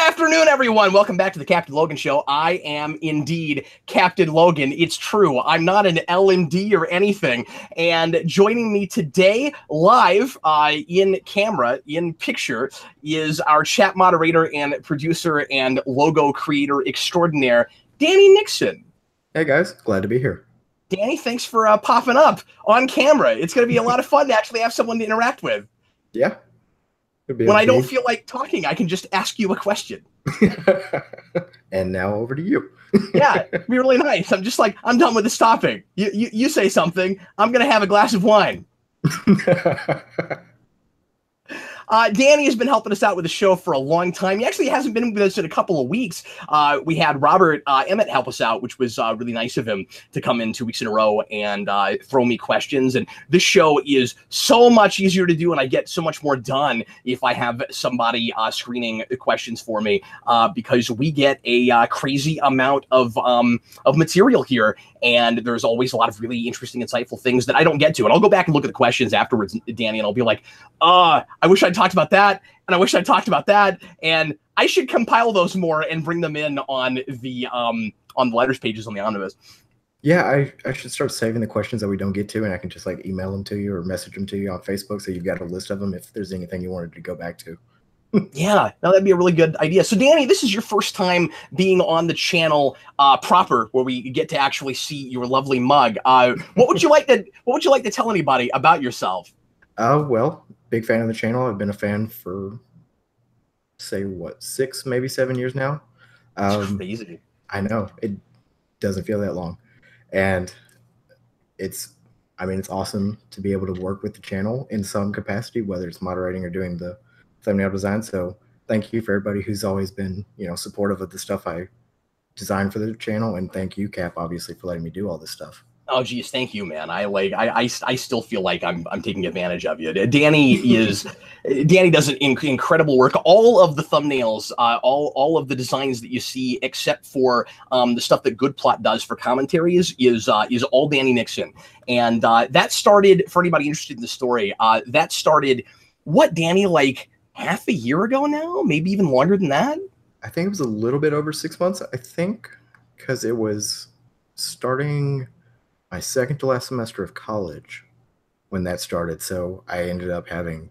afternoon, everyone. Welcome back to the Captain Logan Show. I am indeed Captain Logan. It's true. I'm not an L&D or anything. And joining me today live in camera, in picture, is our chat moderator and producer and logo creator extraordinaire, Danny Nixon. Hey, guys. Glad to be here. Danny, thanks for popping up on camera. It's going to be a lot of fun to actually have someone to interact with. Yeah. When I don't feel like talking, I can just ask you a question. And now over to you. Yeah, it'd be really nice. I'm just like, I'm done with this topic. You say something, I'm going to have a glass of wine. Danny has been helping us out with the show for a long time. He actually hasn't been with us in a couple of weeks. We had Robert Emmett help us out, which was really nice of him to come in 2 weeks in a row and throw me questions. And this show is so much easier to do, and I get so much more done if I have somebody screening questions for me, because we get a crazy amount of material here. And there's always a lot of really interesting, insightful things that I don't get to. And I'll go back and look at the questions afterwards, Danny, and I'll be like, I wish I'd talked about that, and I wish I'd talked about that. And I should compile those more and bring them in on the letters pages on the omnibus. Yeah, I should start saving the questions that we don't get to, and I can just like email them to you or message them to you on Facebook, so you've got a list of them if there's anything you wanted to go back to. Yeah, no, that'd be a really good idea. So, Danny, this is your first time being on the channel proper, where we get to actually see your lovely mug. What would you like to tell anybody about yourself? Well, big fan of the channel. I've been a fan for, say, what, 6, maybe 7 years now. It's crazy. I know, it doesn't feel that long, and it's awesome to be able to work with the channel in some capacity, whether it's moderating or doing the thumbnail design. So thank you for everybody who's always been, supportive of the stuff I designed for the channel, and thank you, Cap, obviously, for letting me do all this stuff. Oh, geez, thank you, man. I still feel like I'm taking advantage of you. Danny does incredible work. All of the thumbnails, all of the designs that you see, except for the stuff that Good Plot does for commentaries, is all Danny Nixon. And that started, for anybody interested in the story, that started, what, Danny, like half a year ago now? Maybe even longer than that? I think it was a little bit over 6 months, I think, because it was starting my second to last semester of college when that started. So I ended up having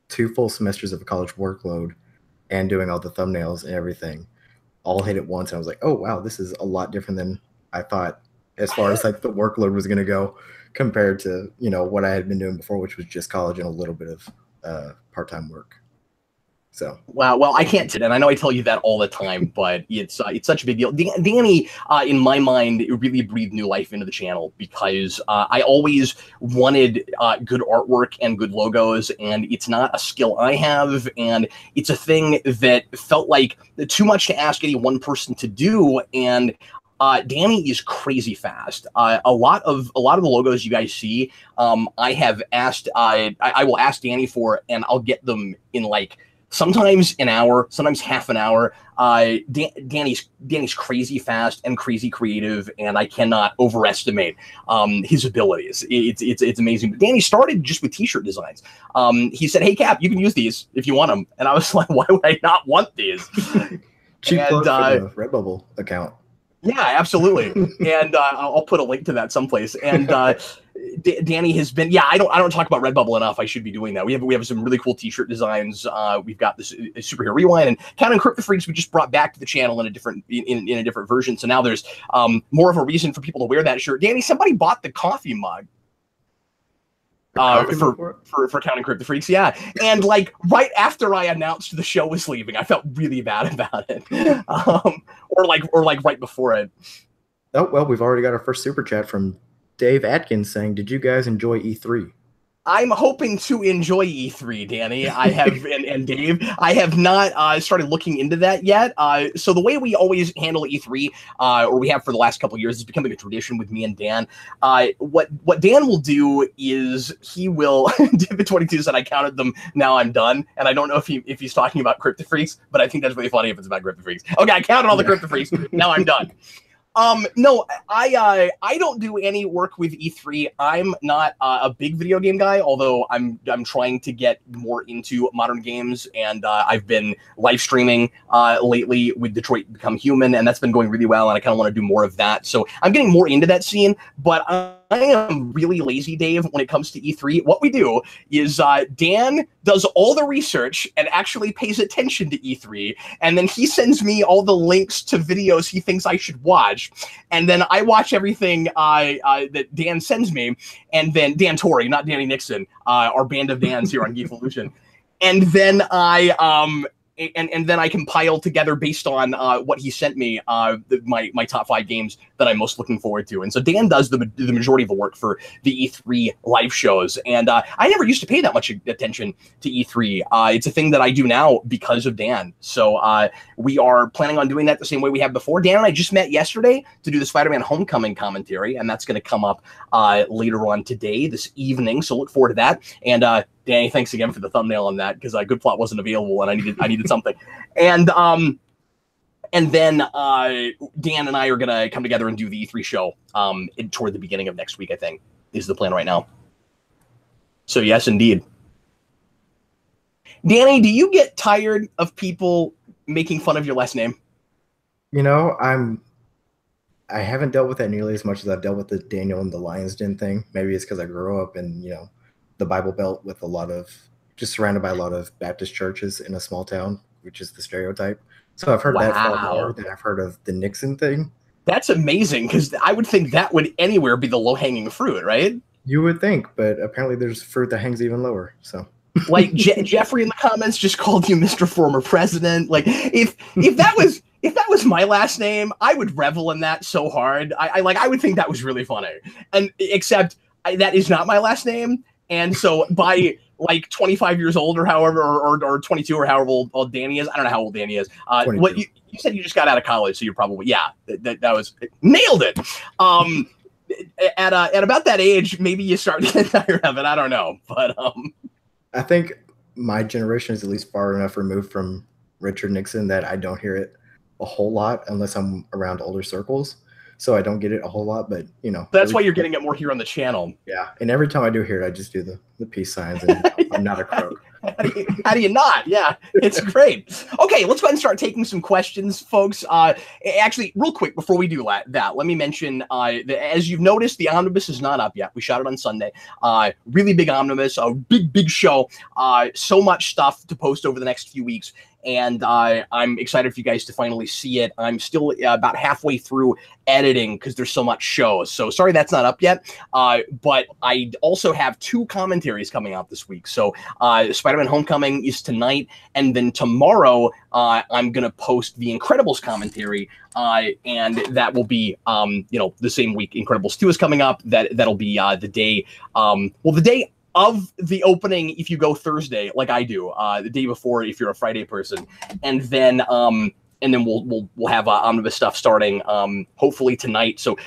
2 full semesters of a college workload and doing all the thumbnails and everything all hit at once. And I was like, oh, wow, this is a lot different than I thought as far as like the workload was going to go compared to, what I had been doing before, which was just college and a little bit of part-time work. So wow, well, I can't, and I know I tell you that all the time, but it's such a big deal. Danny, in my mind, it really breathed new life into the channel, because I always wanted good artwork and good logos, and it's not a skill I have, and it's a thing that felt like too much to ask any one person to do. And Danny is crazy fast. A lot of the logos you guys see, I have asked, I will ask Danny for, and I'll get them in like sometimes an hour, sometimes half an hour. Danny's crazy fast and crazy creative, and I cannot overestimate his abilities. It's amazing. But Danny started just with t-shirt designs. He said, "Hey, Cap, you can use these if you want them," and I was like, "Why would I not want these?" Cheap plug for the Redbubble account. Yeah, absolutely. And I'll put a link to that someplace. And Danny has been, I don't talk about Redbubble enough. I should be doing that. We have some really cool t-shirt designs. We've got this Superhero Rewind, and Count and Crypt the Freaks we just brought back to the channel in a different version. So now there's more of a reason for people to wear that shirt. Danny, somebody bought the coffee mug. For Count and Crypt the Freaks, yeah. And like right after I announced the show was leaving, I felt really bad about it. Or like right before it. Oh, well, we've already got our first super chat from Dave Atkins saying, "Did you guys enjoy E3?" I'm hoping to enjoy E3, Danny. I have, and Dave, I have not started looking into that yet. So the way we always handle E3, or we have for the last couple of years, is becoming a tradition with me and Dan. What Dan will do is he will, David 22 said I counted them, now I'm done. And I don't know if he's talking about Crypto Freaks, but I think that's really funny if it's about Crypto Freaks. Okay, I counted all the Crypto Freaks, now I'm done. No, I don't do any work with E3. I'm not a big video game guy, although I'm trying to get more into modern games, and I've been live streaming lately with Detroit Become Human, and that's been going really well, and I kind of want to do more of that. So I'm getting more into that scene, but I am really lazy, Dave, when it comes to E3. What we do is Dan does all the research and actually pays attention to E3, and then he sends me all the links to videos he thinks I should watch, and then I watch everything that Dan sends me, and then Dan Torrey, not Danny Nixon, our band of Dans here on Geekvolution, and then and then I compile together based on what he sent me my top 5 games that I'm most looking forward to. And so Dan does the majority of the work for the E3 live shows. And I never used to pay that much attention to E3. It's a thing that I do now because of Dan. So we are planning on doing that the same way we have before. Dan and I just met yesterday to do the Spider-Man Homecoming commentary, and that's going to come up later on today, this evening. So look forward to that. And Danny, thanks again for the thumbnail on that, because Good Plot wasn't available and I needed something. And then Dan and I are gonna come together and do the E3 show toward the beginning of next week, I think, is the plan right now. So yes, indeed. Danny, do you get tired of people making fun of your last name? You know, I haven't dealt with that nearly as much as I've dealt with the Daniel and the Lion's Den thing. Maybe it's because I grew up in, the Bible Belt with just surrounded by a lot of Baptist churches in a small town, which is the stereotype. So I've heard that far more than I've heard of the Nixon thing. That's amazing, because I would think that would anywhere be the low-hanging fruit, right? You would think, but apparently there's fruit that hangs even lower. So, like Jeffrey in the comments just called you Mr. Former President. Like if that was my last name, I would revel in that so hard. I would think that was really funny. And except that is not my last name. And so by like 25 years old or however, or 22 or however old Danny is, I don't know how old Danny is. What you said you just got out of college, so you're probably, that was, nailed it. At about that age, maybe you start getting tired of it. I don't know. But I think my generation is at least far enough removed from Richard Nixon that I don't hear it a whole lot unless I'm around older circles. So I don't get it a whole lot, but that's why you're getting it more here on the channel. Yeah, and every time I do hear it, I just do the peace signs, and I'm not a crook. How do you not? Yeah, it's great. Okay, let's go ahead and start taking some questions, folks. Actually, real quick before we do that, let me mention as you've noticed, the omnibus is not up yet. We shot it on Sunday. Really big omnibus, a big show. So much stuff to post over the next few weeks. And I'm excited for you guys to finally see it. I'm still about halfway through editing because there's so much show. So sorry that's not up yet. But I also have 2 commentaries coming out this week. So Spider-Man Homecoming is tonight. And then tomorrow, I'm going to post the Incredibles commentary. And that will be, the same week Incredibles 2 is coming up. That'll be the day, the day of the opening if you go Thursday, like I do, the day before if you're a Friday person, and then we'll have omnibus stuff starting hopefully tonight. So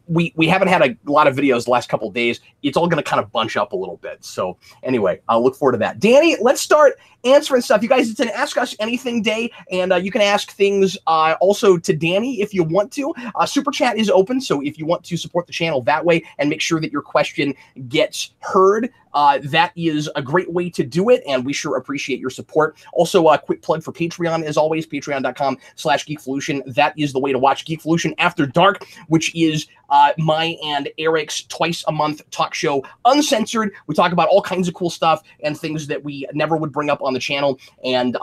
we haven't had a lot of videos the last couple of days. It's all going to kind of bunch up a little bit. So anyway, I'll look forward to that. Danny, let's start answering stuff. You guys, it's an Ask Us Anything day, and you can ask things also to Danny if you want to. Super Chat is open, so if you want to support the channel that way and make sure that your question gets heard, that is a great way to do it, and we sure appreciate your support. Also, a quick plug for Patreon, as always, patreon.com/Geekvolution. That is the way to watch Geekvolution After Dark, which is my and Eric's twice a month talk show, uncensored. We talk about all kinds of cool stuff and things that we never would bring up on the channel. And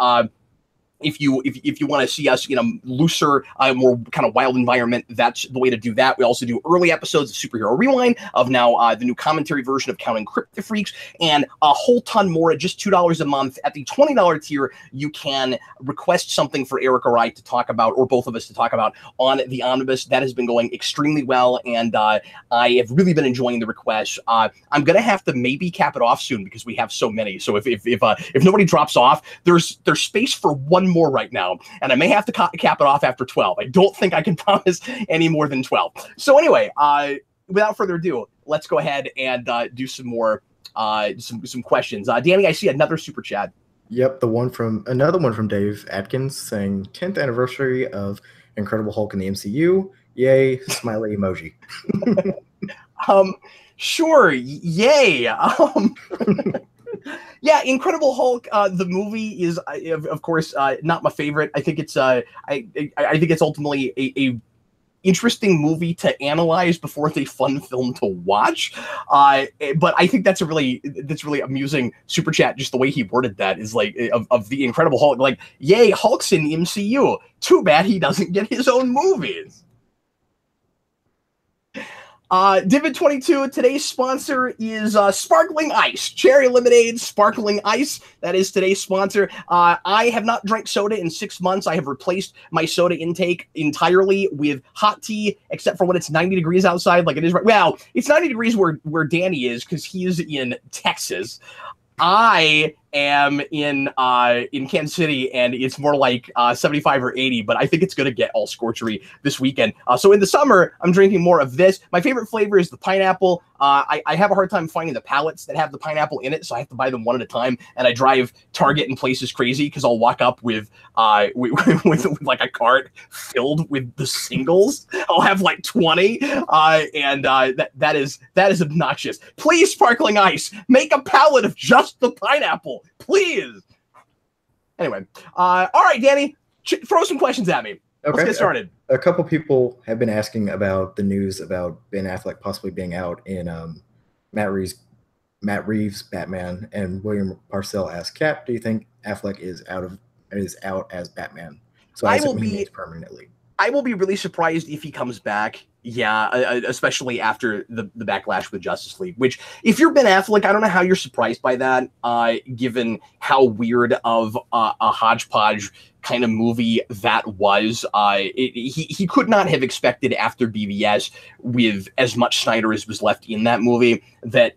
if you want to see us in a looser, more kind of wild environment, that's the way to do that. We also do early episodes of Superhero Rewind, of now the new commentary version of Counting Crypto Freaks, and a whole ton more at just $2 a month. At the $20 tier, you can request something for Eric or I to talk about, or both of us to talk about on the omnibus. That has been going extremely well, and I have really been enjoying the requests. I'm gonna have to maybe cap it off soon because we have so many. So if nobody drops off, there's space for one more right now, and I may have to cap it off after 12. I don't think I can promise any more than 12. So anyway, without further ado, let's go ahead and do some more some questions. Danny, I see another super chat. Yep, another one from Dave Atkins saying 10th anniversary of Incredible Hulk in the MCU. Yay, smiley emoji. Sure, yay. Yeah, Incredible Hulk. The movie is, of course, not my favorite. I think it's I think it's ultimately a interesting movie to analyze before it's a fun film to watch. But I think that's really amusing super chat. Just the way he worded that is like of the Incredible Hulk. Like, yay, Hulk's in the MCU. Too bad he doesn't get his own movies. Divid22, today's sponsor is Sparkling Ice. Cherry Lemonade, Sparkling Ice. That is today's sponsor. I have not drank soda in 6 months. I have replaced my soda intake entirely with hot tea, except for when it's 90 degrees outside, like it is right. Well, it's 90 degrees where Danny is, because he's in Texas. I am in Kansas City, and it's more like 75 or 80, but I think it's going to get all scorchery this weekend. So in the summer, I'm drinking more of this. My favorite flavor is the pineapple. I have a hard time finding the pallets that have the pineapple in it, so I have to buy them one at a time, and I drive Target and places crazy because I'll walk up with like a cart filled with the singles. I'll have like 20, and that is obnoxious. Please, Sparkling Ice, make a pallet of just the pineapple, please. Anyway, all right, Danny, throw some questions at me. Okay. Let's get started. A couple people have been asking about the news about Ben Affleck possibly being out in Matt Reeves' Batman, and William Parcell asked, Cap, do you think Affleck is out as Batman? So I will be permanently. I will be really surprised if he comes back. Yeah, especially after the backlash with Justice League, which, if you're Ben Affleck, I don't know how you're surprised by that, given how weird of a hodgepodge kind of movie that was. He could not have expected after BVS, with as much Snyder as was left in that movie, that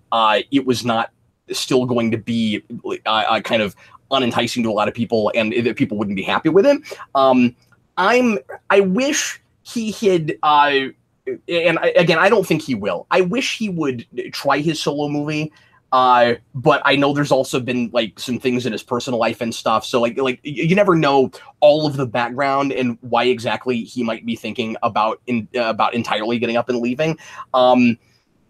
it was not still going to be kind of unenticing to a lot of people, and that people wouldn't be happy with him. I wish he had, and again, I don't think he will. I wish he would try his solo movie, but I know there's also been like some things in his personal life and stuff. So like you never know all of the background and why exactly he might be thinking about entirely getting up and leaving.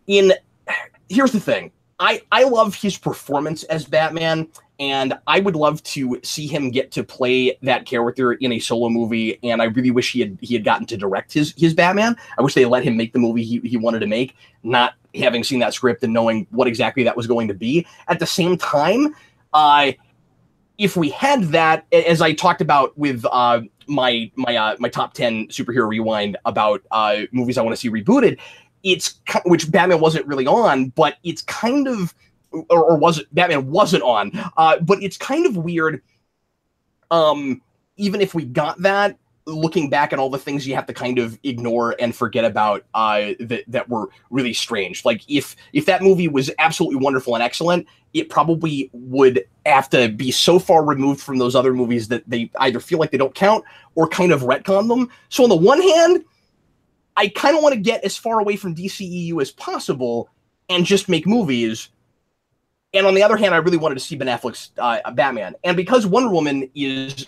Here's the thing. I love his performance as Batman, and I would love to see him get to play that character in a solo movie, and I really wish he had gotten to direct his Batman. I wish they let him make the movie he wanted to make, not having seen that script and knowing what exactly that was going to be. At the same time, if we had that, as I talked about with my top 10 superhero rewind about movies I want to see rebooted, which Batman wasn't really on, but it's kind of, or was it Batman wasn't on, but it's kind of weird. Even if we got that, looking back at all the things you have to kind of ignore and forget about that were really strange. Like if that movie was absolutely wonderful and excellent, it probably would have to be so far removed from those other movies that they either feel like they don't count or kind of retcon them. So on the one hand, I kind of want to get as far away from DCEU as possible and just make movies. And on the other hand, I really wanted to see Ben Affleck's Batman. And because Wonder Woman is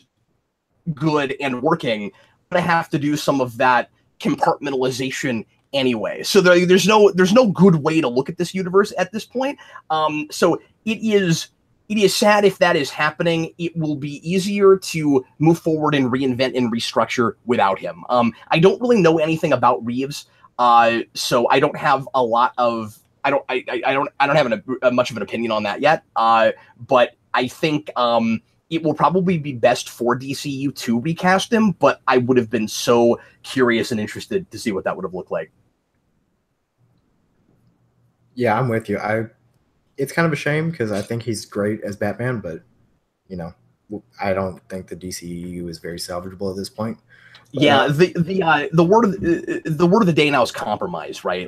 good and working, I'm going to have to do some of that compartmentalization anyway. So there's no good way to look at this universe at this point. So it is sad if that is happening. It will be easier to move forward and reinvent and restructure without him. I don't really know anything about Reeves, so I don't have a lot of I don't have much of an opinion on that yet. But I think it will probably be best for DCU to recast him. But I would have been so curious and interested to see what that would have looked like. Yeah, I'm with you. It's kind of a shame because I think he's great as Batman, but I don't think the DCEU is very salvageable at this point. But, yeah, the word of the day now is compromise, right?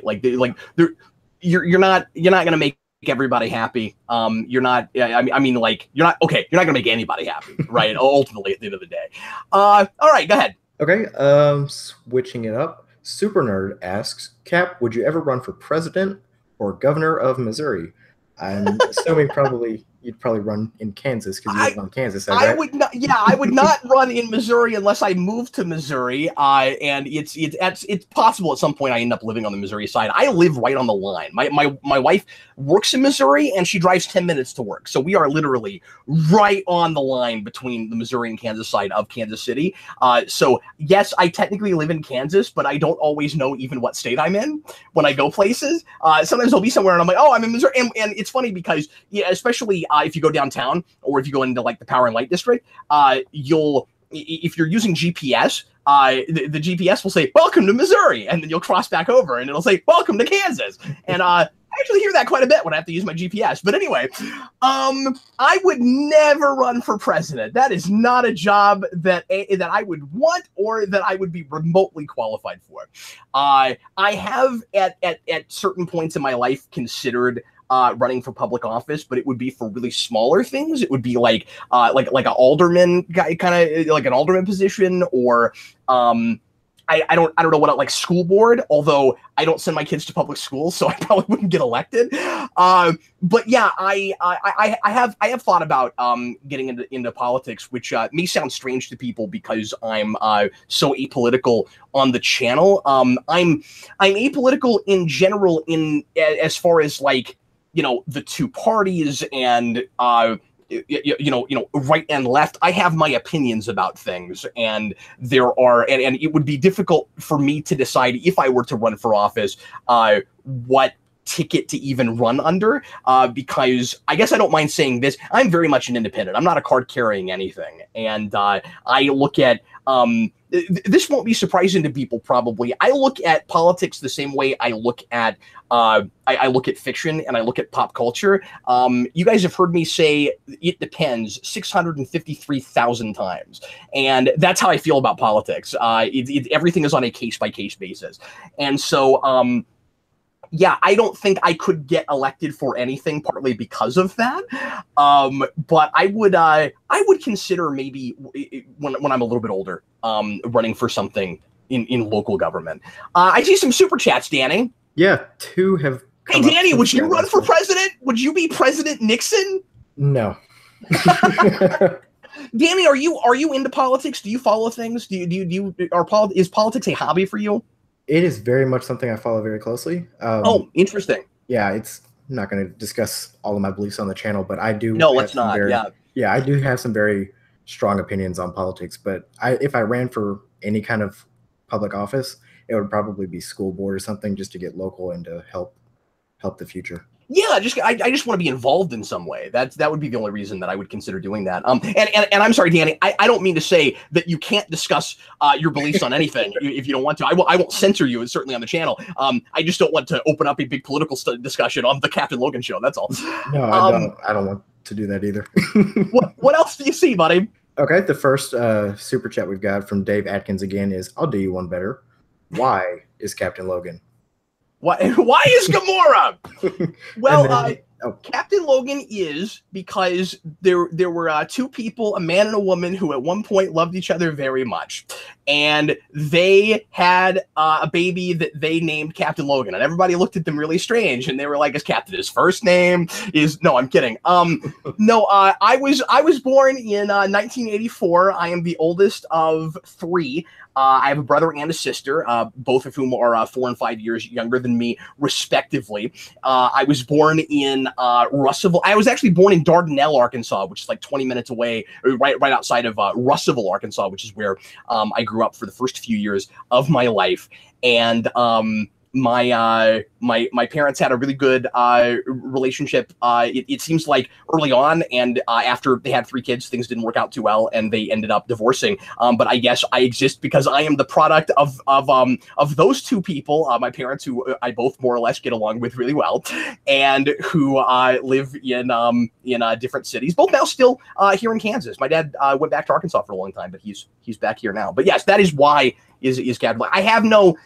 You're not going to make everybody happy. You're not. I mean, like you're not going to make anybody happy, right? Ultimately, at the end of the day. All right, go ahead. Okay. Switching it up. Super Nerd asks, Cap, would you ever run for president or governor of Missouri? I'm assuming probably you'd probably run in Kansas because you live on Kansas side, I right? would not. Yeah, I would not run in Missouri unless I moved to Missouri. And it's possible at some point I end up living on the Missouri side. I live right on the line. My wife works in Missouri and she drives 10 minutes to work. So we are literally right on the line between the Missouri and Kansas side of Kansas City. So yes, I technically live in Kansas, but I don't always know even what state I'm in when I go places. Sometimes I'll be somewhere and I'm like, oh, I'm in Missouri. And it's funny because, yeah, especially if you go downtown or if you go into like the Power and Light District, if you're using GPS, the GPS will say, welcome to Missouri. And then you'll cross back over and it'll say, welcome to Kansas. And I actually hear that quite a bit when I have to use my GPS. But anyway, I would never run for president. That is not a job that I would want or that I would be remotely qualified for. I have at certain points in my life considered running for public office, but it would be for really smaller things. It would be like an alderman guy, kind of like an alderman position, or I don't know what, like school board, although I don't send my kids to public schools, so I probably wouldn't get elected. But yeah, I have thought about getting into politics, which may sound strange to people because I'm so apolitical on the channel. I'm apolitical in general as far as like, the two parties and right and left. I have my opinions about things, and there are, and it would be difficult for me to decide if I were to run for office, what ticket to even run under, because I guess I don't mind saying this. I'm very much an independent. I'm not a card carrying anything. And I look at, this won't be surprising to people probably. I look at politics the same way I look at, I look at fiction and I look at pop culture. You guys have heard me say it depends 653,000 times. And that's how I feel about politics. Everything is on a case-by-case basis. And so, yeah, I don't think I could get elected for anything, partly because of that. But I would consider maybe when I'm a little bit older, running for something in local government. I see some super chats, Danny. Yeah, two have. Hey, Danny, would you run for president? Would you be President Nixon? No. Danny, are you into politics? Do you follow things? Is politics a hobby for you? It is very much something I follow very closely. Oh, interesting. Yeah, I'm not going to discuss all of my beliefs on the channel, but I do. No, let's not. Yeah, I do have some very strong opinions on politics. But if I ran for any kind of public office, it would probably be school board or something, just to get local and to help the future. Yeah, I just want to be involved in some way. That would be the only reason that I would consider doing that. And I'm sorry, Danny, I don't mean to say that you can't discuss your beliefs on anything if you don't want to. I won't censor you, certainly on the channel. I just don't want to open up a big political discussion on the Captain Logan show. That's all. No, I don't want to do that either. What else do you see, buddy? Okay, the first super chat we've got from Dave Atkins again is, I'll do you one better. Why is Captain Logan? Why is Gamora? Well, Captain Logan is because there were two people, a man and a woman, who at one point loved each other very much, and they had a baby that they named Captain Logan, and everybody looked at them really strange, and they were like, "Is Captain his first name? No, I'm kidding. No, I was born in 1984. I am the oldest of three. I have a brother and a sister, both of whom are 4 and 5 years younger than me, respectively. I was born in Russellville. I was actually born in Dardanelle, Arkansas, which is like 20 minutes away, right outside of Russellville, Arkansas, which is where I grew up for the first few years of my life. And my parents had a really good relationship. It seems like early on, and after they had 3 kids, things didn't work out too well, and they ended up divorcing. But I guess I exist because I am the product of those two people, my parents, who I both more or less get along with really well, and who live in different cities. Both now still here in Kansas. My dad went back to Arkansas for a long time, but he's back here now. But yes, that is why is Captain. I have no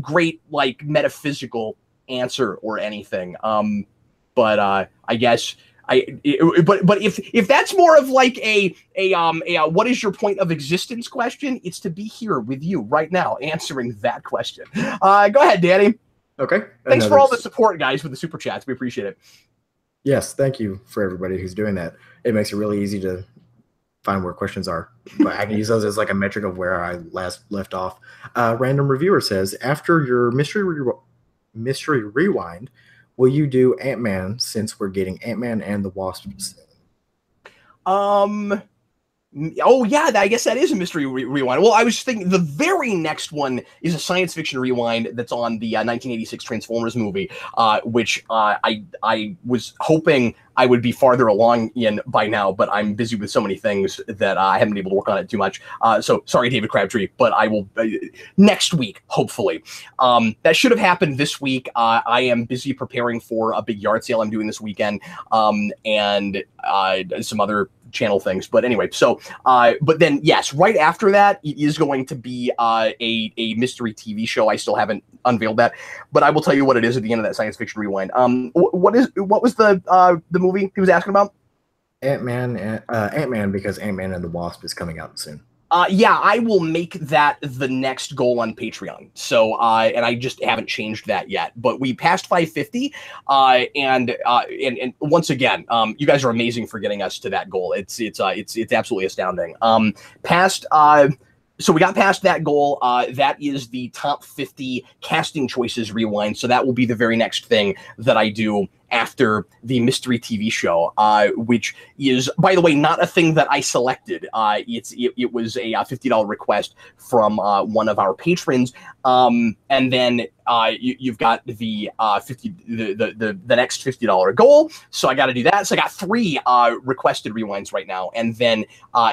great like metaphysical answer or anything, but I guess but if that's more of like a what is your point of existence question, it's to be here with you right now answering that question. Go ahead, Danny. Okay, thanks for all the support, guys, with the super chats. We appreciate it. Yes, thank you for everybody who's doing that. It makes it really easy to find where questions are. But I can use those as like a metric of where I last left off. Random reviewer says, after your mystery rewind, will you do Ant-Man since we're getting Ant-Man and the Wasp soon? Oh yeah, I guess that is a mystery rewind. Well, I was thinking the very next one is a science fiction rewind that's on the 1986 Transformers movie, which I was hoping I would be farther along in by now, but I'm busy with so many things that I haven't been able to work on it too much. So sorry, David Crabtree, but I will next week, hopefully. That should have happened this week. I am busy preparing for a big yard sale I'm doing this weekend, and some other channel things. But anyway, so but then yes, right after that it is going to be a mystery TV show. I still haven't unveiled that, but I will tell you what it is at the end of that science fiction rewind. What was the movie he was asking about? Ant-Man, because Ant-Man and the Wasp is coming out soon. Yeah, I will make that the next goal on Patreon. So, and I just haven't changed that yet. But we passed 550, and once again, you guys are amazing for getting us to that goal. It's absolutely astounding. So we got past that goal. That is the top 50 casting choices rewind. So that will be the very next thing that I do after the mystery TV show, which is, by the way, not a thing that I selected. It was a $50 request from one of our patrons, and then you've got the the next $50 goal. So I got to do that. So I got 3 requested rewinds right now, and then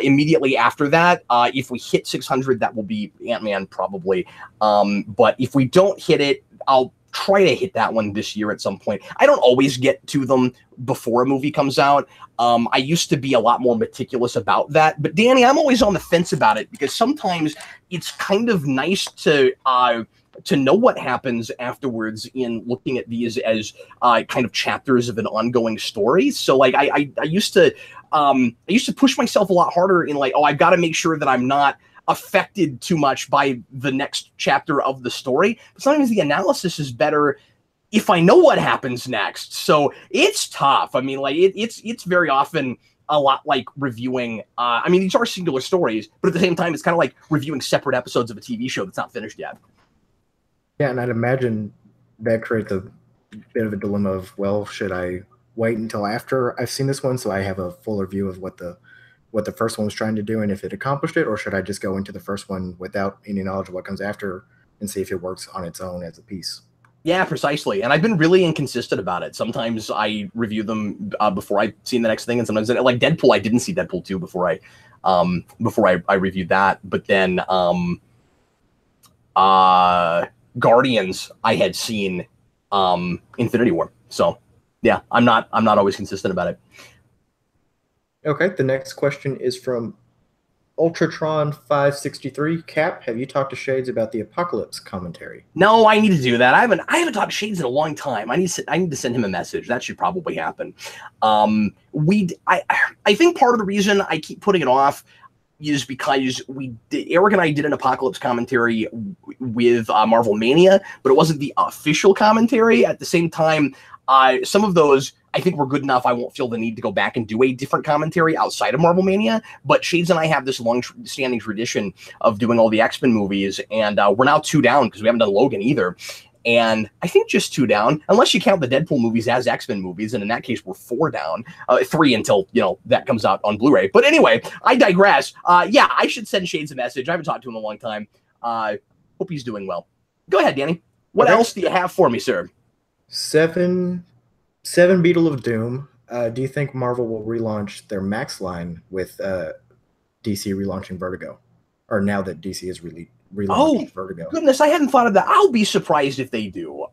immediately after that, if we hit 600, that will be Ant-Man probably. But if we don't hit it, I'll try to hit that one this year at some point. I don't always get to them before a movie comes out. I used to be a lot more meticulous about that, but Danny, I'm always on the fence about it because sometimes it's kind of nice to know what happens afterwards in looking at these as kind of chapters of an ongoing story. So like I used to push myself a lot harder in like, oh, I've got to make sure that I'm not affected too much by the next chapter of the story. But sometimes the analysis is better if I know what happens next. So it's tough. I mean, like it's very often a lot like reviewing. I mean, these are singular stories, but at the same time, it's kind of like reviewing separate episodes of a TV show that's not finished yet. Yeah, and I'd imagine that creates a bit of a dilemma of, well, should I wait until after I've seen this one so I have a fuller view of what the first one was trying to do and if it accomplished it, or should I just go into the first one without any knowledge of what comes after and see if it works on its own as a piece? Yeah, precisely. And I've been really inconsistent about it. Sometimes I review them before I've seen the next thing, and sometimes, like Deadpool, I didn't see Deadpool 2 before I reviewed that. But then Guardians, I had seen Infinity War. So yeah, I'm not always consistent about it. Okay, the next question is from Ultratron563. Cap, have you talked to Shades about the Apocalypse commentary? No, I need to do that. I haven't talked to Shades in a long time. I need to send him a message. That should probably happen. I think part of the reason I keep putting it off is because Eric and I did an Apocalypse commentary with Marvel Mania, but it wasn't the official commentary. At the same time, some of those I think were good enough. I won't feel the need to go back and do a different commentary outside of Marvel Mania. But Shades and I have this long-standing tradition of doing all the X-Men movies, and we're now 2 down because we haven't done Logan either. And I think just 2 down, unless you count the Deadpool movies as X-Men movies, and in that case, we're 4 down. 3 until, that comes out on Blu-ray. But anyway, I digress. Yeah, I should send Shades a message. I haven't talked to him in a long time. Hope he's doing well. Go ahead, Danny. What else do you have for me, sir? 7 Beetle of Doom. Do you think Marvel will relaunch their Max line with DC relaunching Vertigo? Or now that DC has relaunched Vertigo? Goodness, I hadn't thought of that. I'll be surprised if they do.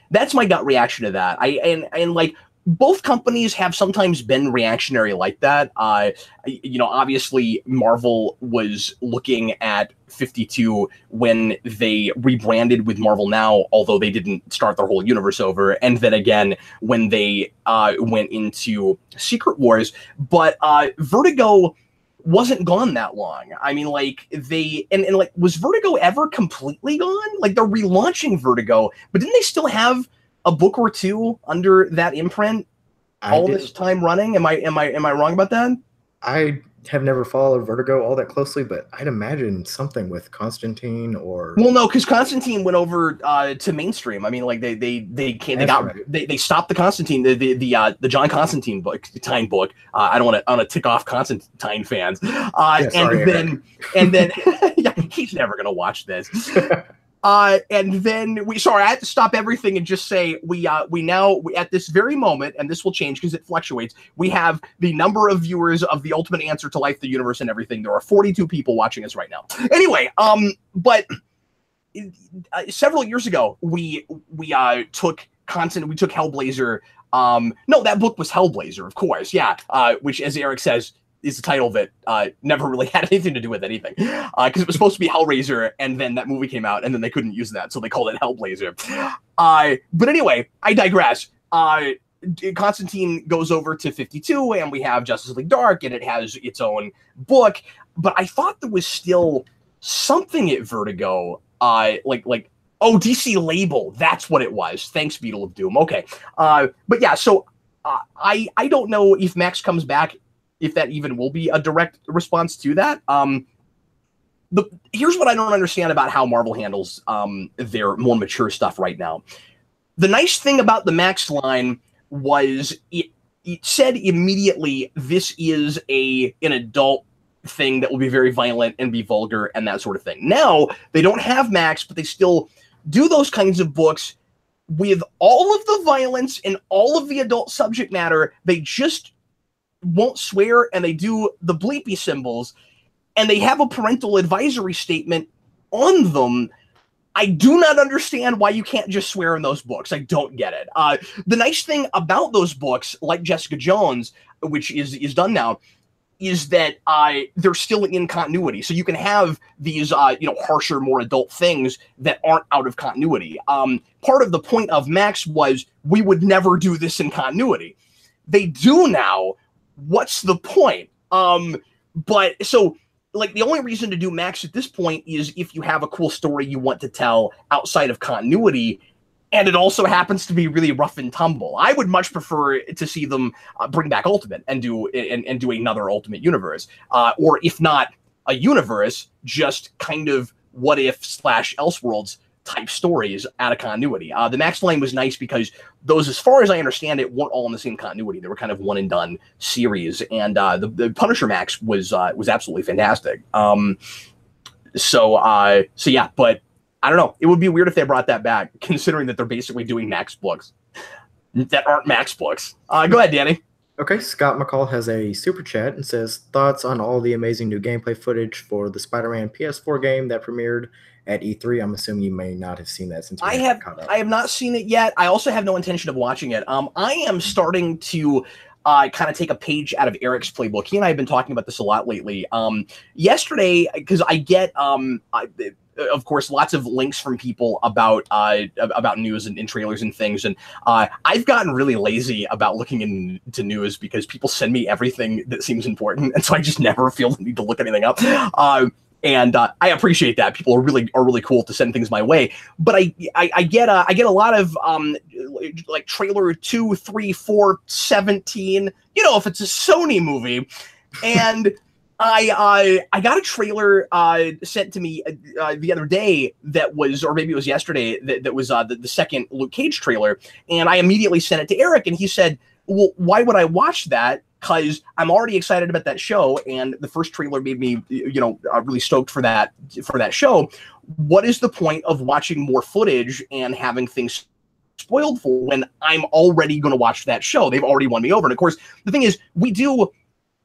That's my gut reaction to that. And like both companies have sometimes been reactionary like that. Obviously Marvel was looking at 52 when they rebranded with Marvel Now, although they didn't start their whole universe over. And then again, when they went into Secret Wars. But Vertigo wasn't gone that long. I mean, like was Vertigo ever completely gone? Like they're relaunching Vertigo, but didn't they still have a book or 2 under that imprint? all this time running? Am I wrong about that? I have never followed Vertigo all that closely, but I'd imagine something with Constantine or. Well, no, because Constantine went over to mainstream. I mean, like they stopped the Constantine, the John Constantine book. I don't want to tick off Constantine fans. And then yeah, he's never gonna watch this. And then I have to stop everything and just say we now at this very moment, and this will change because it fluctuates. We have the number of viewers of The Ultimate Answer to Life, the Universe, and Everything. There are 42 people watching us right now. Anyway, but several years ago, we took Hellblazer. No, that book was Hellblazer, of course. Yeah, which, as Eric says, is the title that never really had anything to do with anything, because it was supposed to be Hellraiser, and then that movie came out, and then they couldn't use that, so they called it Hellblazer. But anyway, I digress. Constantine goes over to 52, and we have Justice League Dark, and it has its own book. But I thought there was still something at Vertigo, DC Label. That's what it was. Thanks, Beetle of Doom. Okay, but yeah, so I don't know if Max comes back, if that even will be a direct response to that. Here's what I don't understand about how Marvel handles their more mature stuff right now. The nice thing about the Max line was it said immediately this is an adult thing that will be very violent and be vulgar and that sort of thing. Now, they don't have Max, but they still do those kinds of books with all of the violence and all of the adult subject matter. They just won't swear, and they do the bleepy symbols, and they have a parental advisory statement on them. I do not understand why you can't just swear in those books. I don't get it. The nice thing about those books, like Jessica Jones, which is done now, is that they're still in continuity. So you can have these harsher, more adult things that aren't out of continuity. Part of the point of Max was we would never do this in continuity. They do now. What's the point? But so, like, the only reason to do Max at this point is if you have a cool story you want to tell outside of continuity, and it also happens to be really rough and tumble. I would much prefer to see them bring back Ultimate and do another Ultimate universe, or if not a universe, just kind of what if / Elseworlds type stories out of continuity. The Max line was nice because those, as far as I understand it, weren't all in the same continuity. They were kind of one and done series, and the Punisher Max was absolutely fantastic. So yeah, but I don't know. It would be weird if they brought that back, considering that they're basically doing Max books that aren't Max books. Go ahead, Danny. Okay, Scott McCall has a super chat and says, thoughts on all the amazing new gameplay footage for the Spider-Man PS4 game that premiered at E3. I'm assuming you may not have seen that since I have not seen it yet. I also have no intention of watching it. I am starting to kind of take a page out of Eric's playbook. He and I have been talking about this a lot lately. Yesterday, because I get of course, lots of links from people about news and trailers and things. And I've gotten really lazy about looking into news because people send me everything that seems important. And so I just never feel the need to look anything up. And I appreciate that. People are really cool to send things my way. But I get a lot of like trailer 2, 3, 4, 17, if it's a Sony movie. And I got a trailer sent to me the other day that was, or maybe it was yesterday, that was the second Luke Cage trailer, and I immediately sent it to Eric, and he said, well, why would I watch that? Because I'm already excited about that show, and the first trailer made me, really stoked for that show. What is the point of watching more footage and having things spoiled for when I'm already going to watch that show? They've already won me over. And of course, the thing is, we do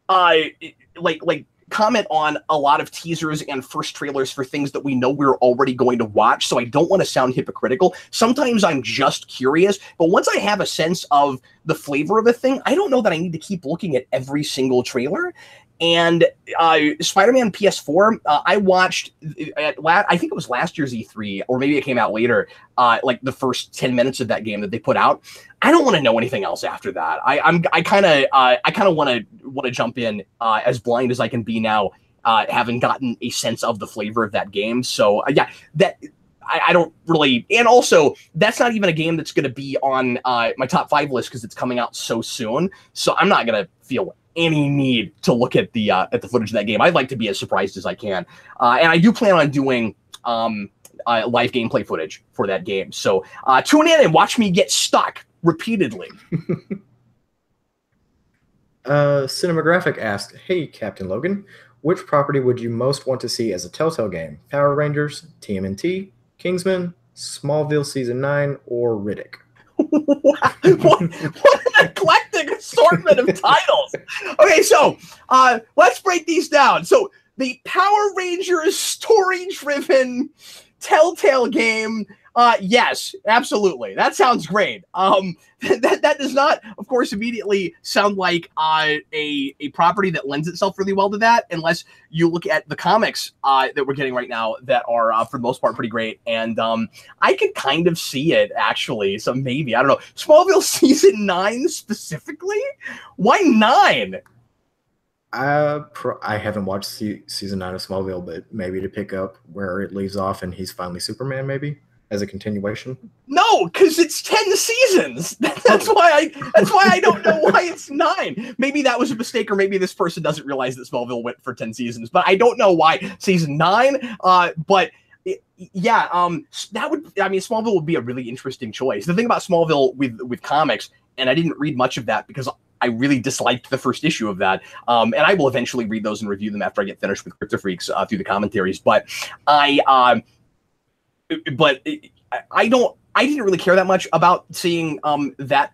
like comment on a lot of teasers and first trailers for things that we know we're already going to watch, so I don't want to sound hypocritical. Sometimes I'm just curious, but once I have a sense of the flavor of a thing, I don't know that I need to keep looking at every single trailer. And Spider-Man PS4, I watched I think it was last year's E3, or maybe it came out later, like the first 10 minutes of that game that they put out. I don't want to know anything else after that. I kind of want to jump in as blind as I can be now, having gotten a sense of the flavor of that game. So yeah, that I don't really, and also that's not even a game that's going to be on my top 5 list because it's coming out so soon. So I'm not going to feel any need to look at the footage of that game. I'd like to be as surprised as I can, and I do plan on doing live gameplay footage for that game. So tune in and watch me get stuck repeatedly. Cinematographic asked, "Hey, Captain Logan, which property would you most want to see as a Telltale game? Power Rangers, TMNT, Kingsman, Smallville Season 9, or Riddick?" what an eclectic assortment of titles. Okay, so let's break these down. So the Power Rangers story-driven Telltale game, yes, absolutely. That sounds great. That does not, of course, immediately sound like a property that lends itself really well to that, unless you look at the comics that we're getting right now that are, for the most part, pretty great. And I can kind of see it, actually. So maybe, I don't know. Smallville Season 9 specifically? Why 9? I haven't watched Season 9 of Smallville, but maybe to pick up where it leaves off and he's finally Superman, maybe? As a continuation? No, because it's 10 seasons. That's why I don't know why it's 9. Maybe that was a mistake, or maybe this person doesn't realize that Smallville went for 10 seasons. But I don't know why season 9. But yeah, Smallville would be a really interesting choice. The thing about Smallville with comics, and I didn't read much of that because I really disliked the first issue of that. And I will eventually read those and review them after I get finished with Crypto Freaks through the commentaries. But I didn't really care that much about seeing that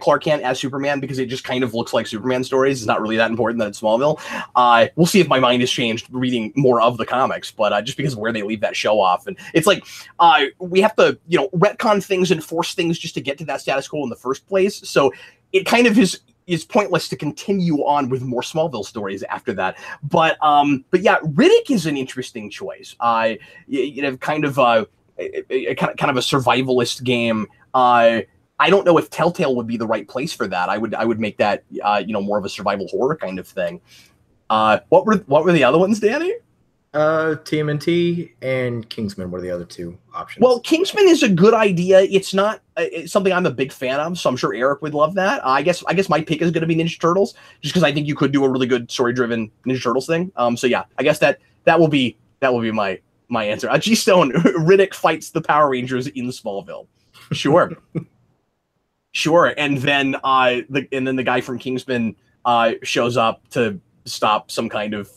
Clark Kent as Superman, because it just kind of looks like Superman stories. It's not really that important that it's Smallville. We'll see if my mind has changed reading more of the comics, but just because of where they leave that show off. And it's like we have to, retcon things and force things just to get to that status quo in the first place. So it kind of is pointless to continue on with more Smallville stories after that. But yeah, Riddick is an interesting choice. Kind of a survivalist game. I don't know if Telltale would be the right place for that. I would make that more of a survival horror kind of thing. What were the other ones, Danny? TMNT and Kingsman were the other two options. Well, Kingsman is a good idea. It's not it's something I'm a big fan of, so I'm sure Eric would love that. I guess my pick is going to be Ninja Turtles, just because I think you could do a really good story-driven Ninja Turtles thing. So yeah, I guess that will be my answer. G Stone, Riddick fights the Power Rangers in Smallville. Sure. Sure. And then the guy from Kingsman shows up to stop some kind of,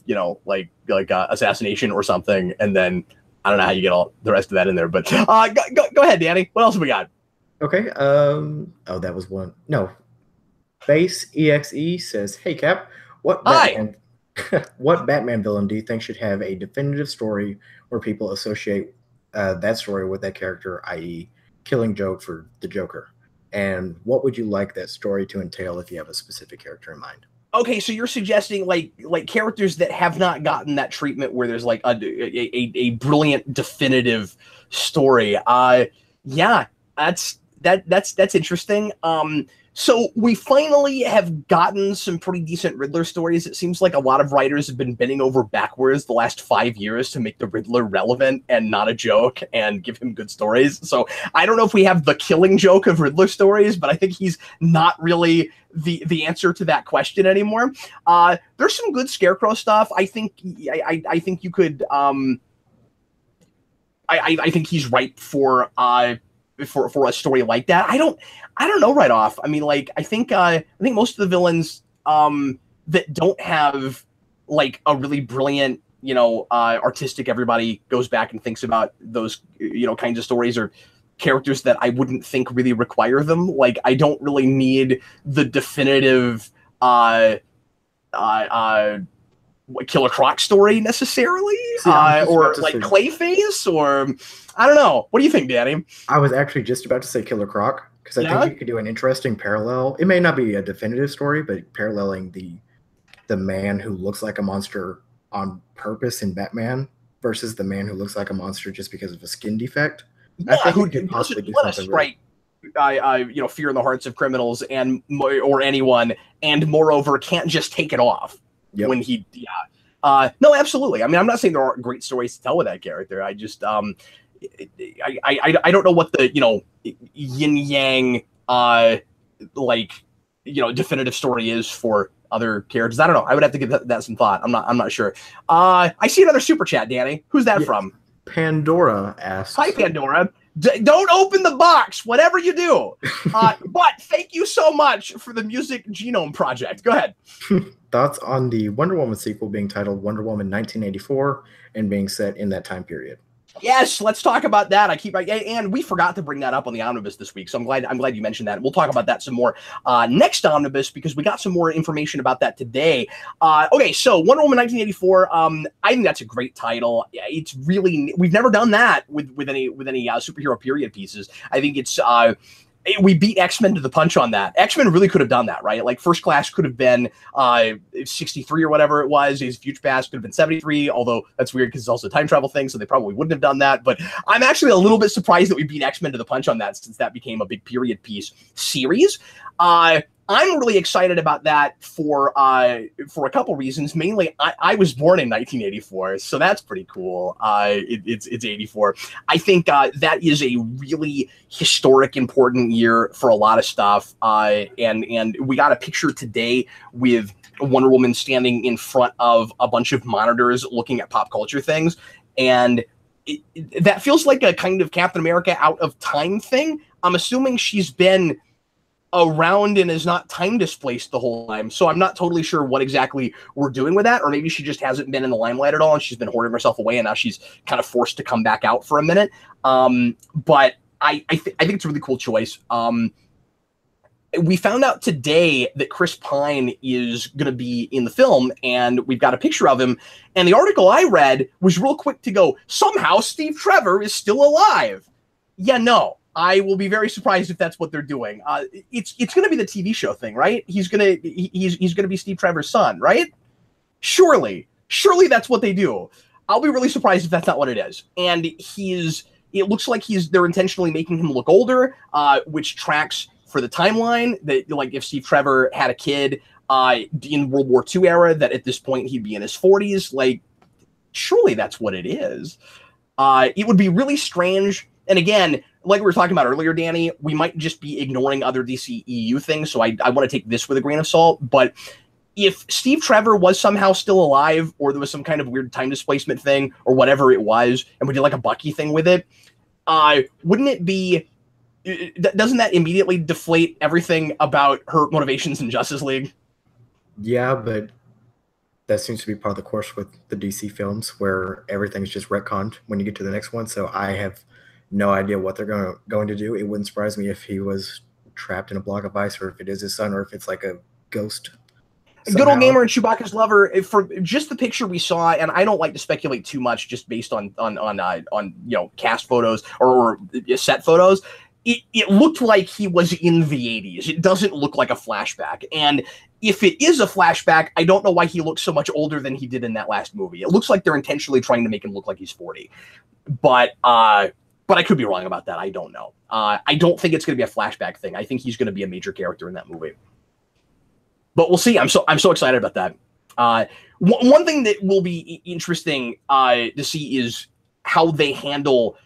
assassination or something. And then I don't know how you get all the rest of that in there, but go ahead, Danny. What else have we got? Okay. That was one. No. Base EXE says, "Hey Cap, what Batman villain do you think should have a definitive story where people associate that story with that character, i.e. Killing Joke for the Joker? And what would you like that story to entail if you have a specific character in mind?" Okay, so you're suggesting like characters that have not gotten that treatment where there's like a brilliant definitive story. Yeah, that's interesting. So we finally have gotten some pretty decent Riddler stories. It seems like a lot of writers have been bending over backwards the last 5 years to make the Riddler relevant and not a joke and give him good stories. So I don't know if we have the Killing Joke of Riddler stories, but I think he's not really the answer to that question anymore. There's some good Scarecrow stuff. I think you could. I think he's ripe for a story like that. I don't know right off. I mean, like, I think most of the villains that don't have like a really brilliant, artistic, everybody goes back and thinks about those, kinds of stories, or characters that I wouldn't think really require them. Like, I don't really need the definitive Killer Croc story necessarily, or like Clayface, or I don't know. What do you think, Danny? I was actually just about to say Killer Croc, because I think you could do an interesting parallel. It may not be a definitive story, but paralleling the man who looks like a monster on purpose in Batman versus the man who looks like a monster just because of a skin defect. Yeah, I think who could possibly do something strike, fear in the hearts of criminals or anyone, and moreover can't just take it off. Yep. When no, absolutely. I mean, I'm not saying there aren't great stories to tell with that character. I just, I don't know what the, yin yang, like, definitive story is for other characters. I don't know. I would have to give that some thought. I'm not sure. I see another super chat, Danny. Who's that from? Pandora asks. Hi, Pandora. Don't open the box, whatever you do. But thank you so much for the Music Genome Project. Go ahead. Thoughts on the Wonder Woman sequel being titled Wonder Woman 1984 and being set in that time period? Yes, let's talk about that. And we forgot to bring that up on the omnibus this week, so I'm glad you mentioned that. We'll talk about that some more next omnibus, because we got some more information about that today. Okay, so Wonder Woman 1984. I think that's a great title. It's really, we've never done that with any superhero period pieces. I think it's we beat X-Men to the punch on that. X-Men really could have done that, right? Like First Class could have been 63 or whatever it was. His Future Past could have been 73, although that's weird because it's also a time travel thing, so they probably wouldn't have done that. But I'm actually a little bit surprised that we beat X-Men to the punch on that, since that became a big period piece series. I'm really excited about that for a couple reasons. Mainly, I was born in 1984, so that's pretty cool. It's 84. I think that is a really historic, important year for a lot of stuff. And we got a picture today with Wonder Woman standing in front of a bunch of monitors looking at pop culture things, and that feels like a kind of Captain America out of time thing. I'm assuming she's been around and is not time displaced the whole time, so I'm not totally sure what exactly we're doing with that, or maybe she just hasn't been in the limelight at all and she's been hoarding herself away and now she's kind of forced to come back out for a minute. But I think it's a really cool choice. We found out today that Chris Pine is going to be in the film, and we've got a picture of him, and the article I read was real quick to go, somehow Steve Trevor is still alive. Yeah, no. I will be very surprised if that's what they're doing. It's going to be the TV show thing, right? He's going to be Steve Trevor's son, right? Surely that's what they do. I'll be really surprised if that's not what it is. And it looks like they're intentionally making him look older, which tracks for the timeline that, like, if Steve Trevor had a kid in World War II era, that at this point he'd be in his 40s. Like, surely that's what it is. It would be really strange. And again, like we were talking about earlier, Danny, we might just be ignoring other DCEU things, so I want to take this with a grain of salt. But if Steve Trevor was somehow still alive, or there was some kind of weird time displacement thing, or whatever it was, and we did like a Bucky thing with it, wouldn't it be... Doesn't that immediately deflate everything about her motivations in Justice League? Yeah, but that seems to be part of the course with the DC films, where everything's just retconned when you get to the next one. So I have no idea what they're going to do. It wouldn't surprise me if he was trapped in a block of ice, or if it is his son, or if it's like a ghost. Good old gamer and Chewbacca's lover. For just the picture we saw, and I don't like to speculate too much, just based on cast photos or set photos. It looked like he was in the 80s. It doesn't look like a flashback. And if it is a flashback, I don't know why he looks so much older than he did in that last movie. It looks like they're intentionally trying to make him look like he's 40. But I could be wrong about that. I don't know. I don't think it's going to be a flashback thing. I think he's going to be a major character in that movie. But we'll see. I'm so excited about that. One thing that will be interesting to see is how they handle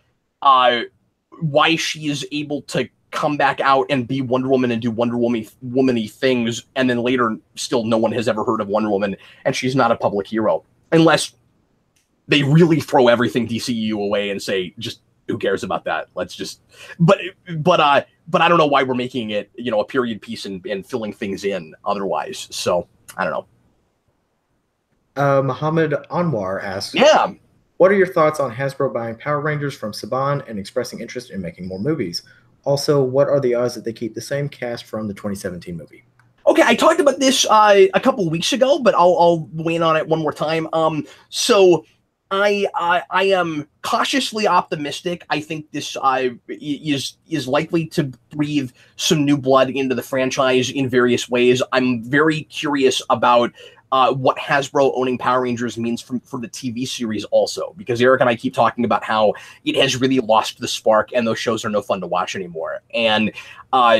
why she is able to come back out and be Wonder Woman and do Wonder Woman-y things, and then later still no one has ever heard of Wonder Woman, and she's not a public hero. Unless they really throw everything DCEU away and say, just who cares about that? Let's just... But I don't know why we're making it, a period piece and filling things in otherwise. So, I don't know. Muhammad Anwar asks, yeah, what are your thoughts on Hasbro buying Power Rangers from Saban and expressing interest in making more movies? Also, what are the odds that they keep the same cast from the 2017 movie? Okay, I talked about this a couple of weeks ago, but I'll weigh in on it one more time. So I am cautiously optimistic. I think this is likely to breathe some new blood into the franchise in various ways. I'm very curious about what Hasbro owning Power Rangers means for the TV series also, because Eric and I keep talking about how it has really lost the spark and those shows are no fun to watch anymore. And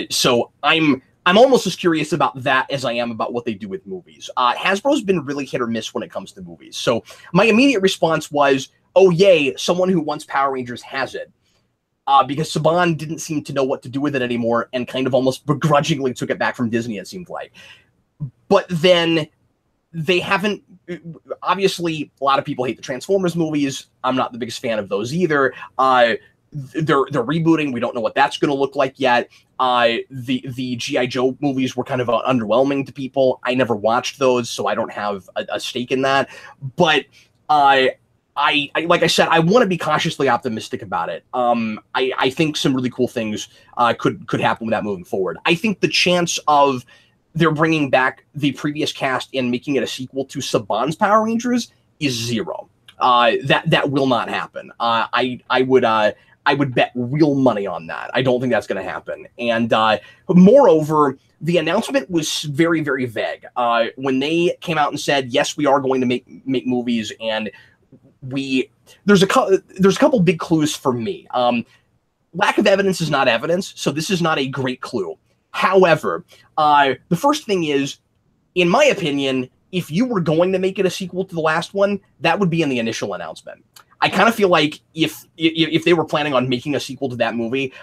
so I'm almost as curious about that as I am about what they do with movies. Hasbro's been really hit or miss when it comes to movies. So my immediate response was, oh yay, someone who wants Power Rangers has it. Because Saban didn't seem to know what to do with it anymore and kind of almost begrudgingly took it back from Disney, it seemed like. But then they haven't, obviously, a lot of people hate the Transformers movies. I'm not the biggest fan of those either. They're rebooting. We don't know what that's going to look like yet. The G.I. Joe movies were kind of underwhelming to people. I never watched those, so I don't have a stake in that. But I like I said, I want to be cautiously optimistic about it. I think some really cool things could happen with that moving forward. I think the chance of they're bringing back the previous cast and making it a sequel to Saban's Power Rangers is zero. That will not happen. I would bet real money on that. I don't think that's going to happen. And moreover, the announcement was very, very vague. When they came out and said, yes, we are going to make movies, and there's a couple big clues for me. Lack of evidence is not evidence, so this is not a great clue. However, the first thing is, in my opinion, if you were going to make it a sequel to the last one, that would be in the initial announcement. I kind of feel like if they were planning on making a sequel to that movie,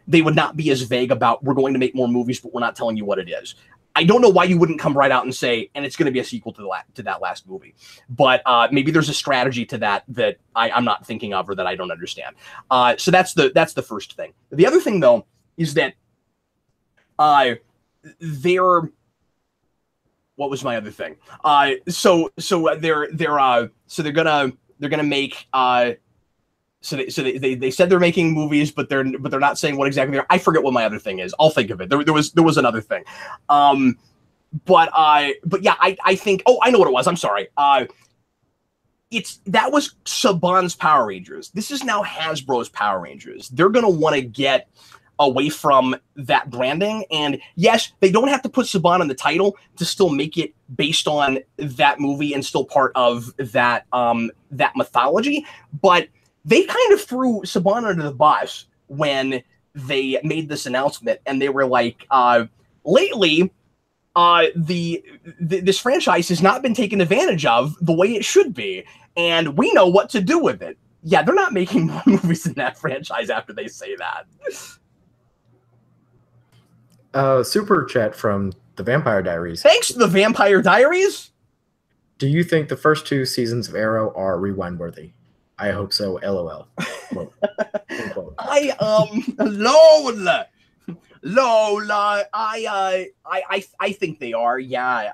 they would not be as vague about, we're going to make more movies, but we're not telling you what it is. I don't know why you wouldn't come right out and say, and it's going to be a sequel to that last movie. But maybe there's a strategy to that I'm not thinking of or that I don't understand. So that's the first thing. The other thing, though, is that what was my other thing? So they're gonna make so they said they're making movies, but they're not saying what exactly they're. I forget what my other thing is. I'll think of it. There was another thing. But yeah, I think, oh, I know what it was. I'm sorry. That was Saban's Power Rangers. This is now Hasbro's Power Rangers. They're gonna want to get away from that branding, and yes, they don't have to put Saban in the title to still make it based on that movie and still part of that that mythology, but they kind of threw Saban under the bus when they made this announcement, and they were like, lately this franchise has not been taken advantage of the way it should be, and we know what to do with it. Yeah, they're not making more movies in that franchise after they say that. Super chat from the Vampire Diaries. Thanks to the Vampire Diaries. Do you think the first 2 seasons of Arrow are rewind worthy? I hope so. LOL. Quote. Lola. I think they are. Yeah.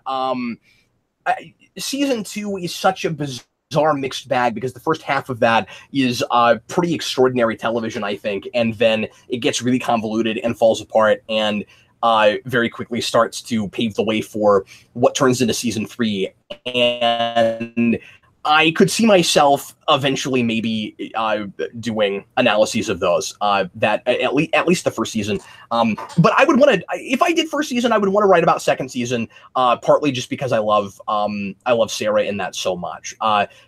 Season 2 is such a bizarre mixed bag because the first half of that is pretty extraordinary television, I think, and then it gets really convoluted and falls apart and very quickly starts to pave the way for what turns into season 3. And I could see myself eventually maybe doing analyses of those. That at least the first season. But I would want to, if I did first season, I would want to write about second season. Partly just because I love Sarah in that so much.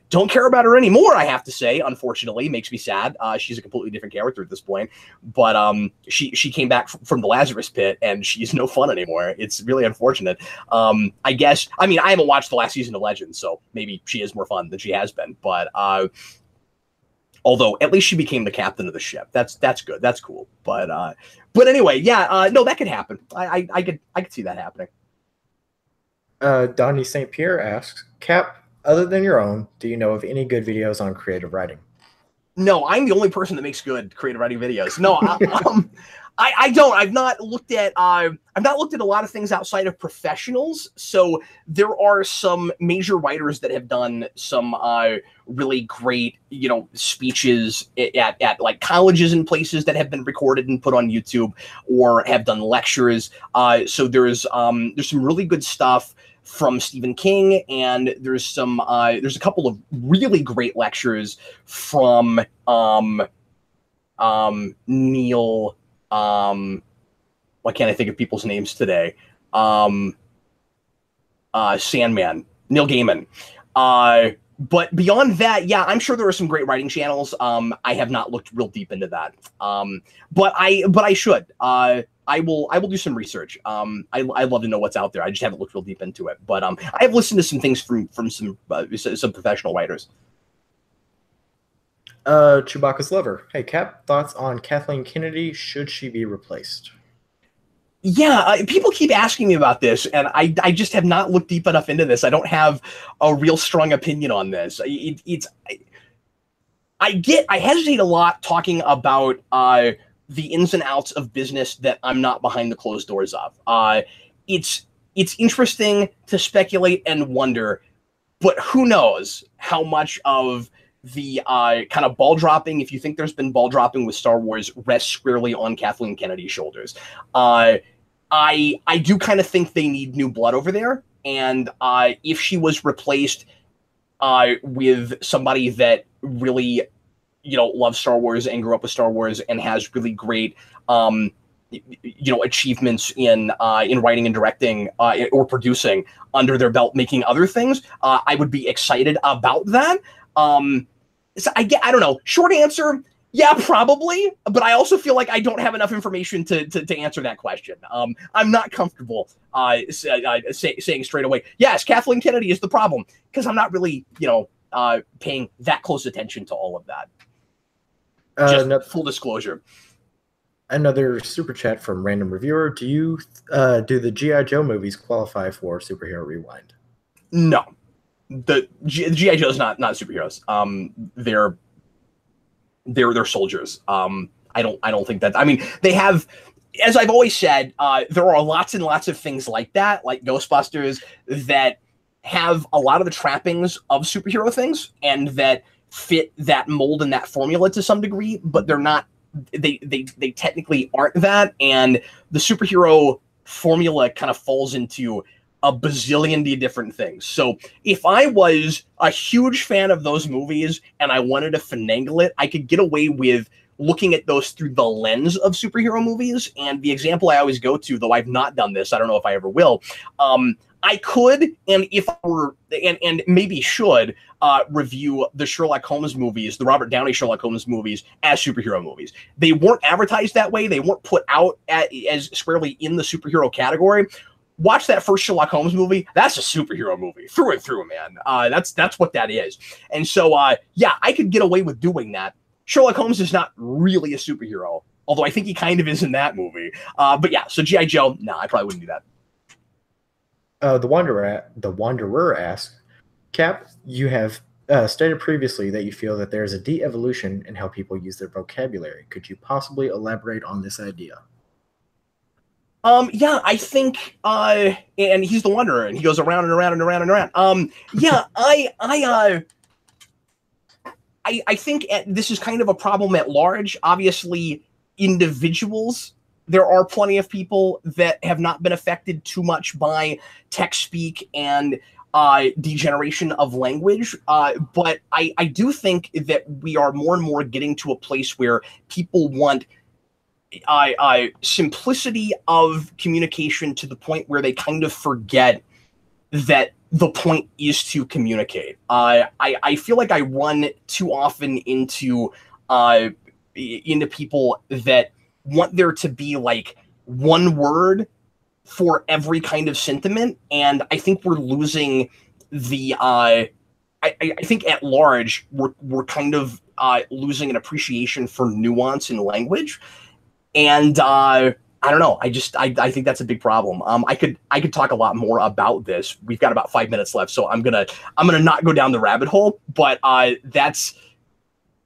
Don't care about her anymore, I have to say. Unfortunately, makes me sad. She's a completely different character at this point. But she came back from the Lazarus pit, and she's no fun anymore. It's really unfortunate. I guess. I mean, I haven't watched the last season of Legends, so maybe she is more fun than she has been. But although at least she became the captain of the ship. That's good. That's cool. But anyway, yeah. No, that could happen. I could see that happening. Donnie St. Pierre asks, Cap, other than your own, do you know of any good videos on creative writing? No, I'm the only person that makes good creative writing videos. No, I don't. I've not looked at a lot of things outside of professionals. So there are some major writers that have done some really great, speeches at like colleges and places that have been recorded and put on YouTube, or have done lectures. So there's some really good stuff from Stephen King, and there's a couple of really great lectures from Neil. Why can't I think of people's names today? Sandman, Neil Gaiman. But beyond that, yeah, I'm sure there are some great writing channels. I have not looked real deep into that. But I should. I will do some research. I'd love to know what's out there. I just haven't looked real deep into it. But I have listened to some things from some professional writers. Chewbacca's lover. Hey, Cap, thoughts on Kathleen Kennedy? Should she be replaced? Yeah, people keep asking me about this, and I just have not looked deep enough into this. I don't have a real strong opinion on this. I hesitate a lot talking about the ins and outs of business that I'm not behind the closed doors of. It's interesting to speculate and wonder, but who knows how much of the kind of ball dropping, if you think there's been ball dropping with Star Wars, rests squarely on Kathleen Kennedy's shoulders. I do kind of think they need new blood over there, and if she was replaced with somebody that really, loves Star Wars and grew up with Star Wars and has really great, achievements in writing and directing or producing under their belt, making other things, I would be excited about that. So I don't know. Short answer, yeah, probably. But I also feel like I don't have enough information to answer that question. I'm not comfortable saying straight away, yes, Kathleen Kennedy is the problem, because I'm not really, paying that close attention to all of that. Just full disclosure. Another super chat from random reviewer. Do the G.I. Joe movies qualify for Superhero Rewind? No. The G.I. Joe's not superheroes. They're soldiers. I don't think that. I mean, they have, as I've always said, there are lots and lots of things like that, like Ghostbusters, that have a lot of the trappings of superhero things and that fit that mold and that formula to some degree, but they're not. They technically aren't that, and the superhero formula kind of falls into a bazillion different things. So if I was a huge fan of those movies and I wanted to finagle it, I could get away with looking at those through the lens of superhero movies. And the example I always go to, though I've not done this, I don't know if I ever will, I could, and if I were, and maybe should, review the Sherlock Holmes movies, the Robert Downey Sherlock Holmes movies, as superhero movies. They weren't advertised that way. They weren't put out as squarely in the superhero category. Watch that first Sherlock Holmes movie. That's a superhero movie through and through, man. That's what that is. And so, yeah, I could get away with doing that. Sherlock Holmes is not really a superhero, although I think he kind of is in that movie. But yeah, so G.I. Joe, no, I probably wouldn't do that. The Wanderer asks, Cap, you have stated previously that you feel that there is a de-evolution in how people use their vocabulary. Could you possibly elaborate on this idea? Yeah, I think, and he's the Wanderer, and he goes around and around and around and around. Yeah, I think this is kind of a problem at large. Obviously, individuals, there are plenty of people that have not been affected too much by tech speak and degeneration of language. But I do think that we are more and more getting to a place where people want simplicity of communication to the point where they kind of forget that the point is to communicate. I feel like I run too often into people that want there to be like one word for every kind of sentiment, and I think we're losing the I think at large we're kind of losing an appreciation for nuance in language, and I don't know. I think that's a big problem. I could talk a lot more about this. We've got about 5 minutes left, so I'm gonna not go down the rabbit hole. But that's,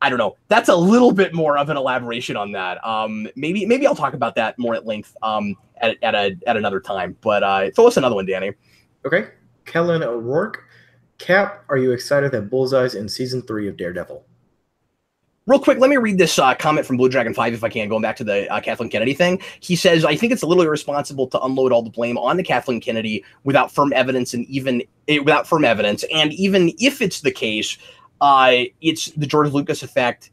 I don't know. That's a little bit more of an elaboration on that. Maybe I'll talk about that more at length at another time. But throw us another one, Danny. Okay, Kellen O'Rourke. Cap, are you excited that Bullseye's in season 3 of Daredevil? Real quick, let me read this comment from Blue Dragon 5 if I can, going back to the Kathleen Kennedy thing. He says, I think it's a little irresponsible to unload all the blame onto Kathleen Kennedy without firm evidence, and even if it's the case, it's the George Lucas effect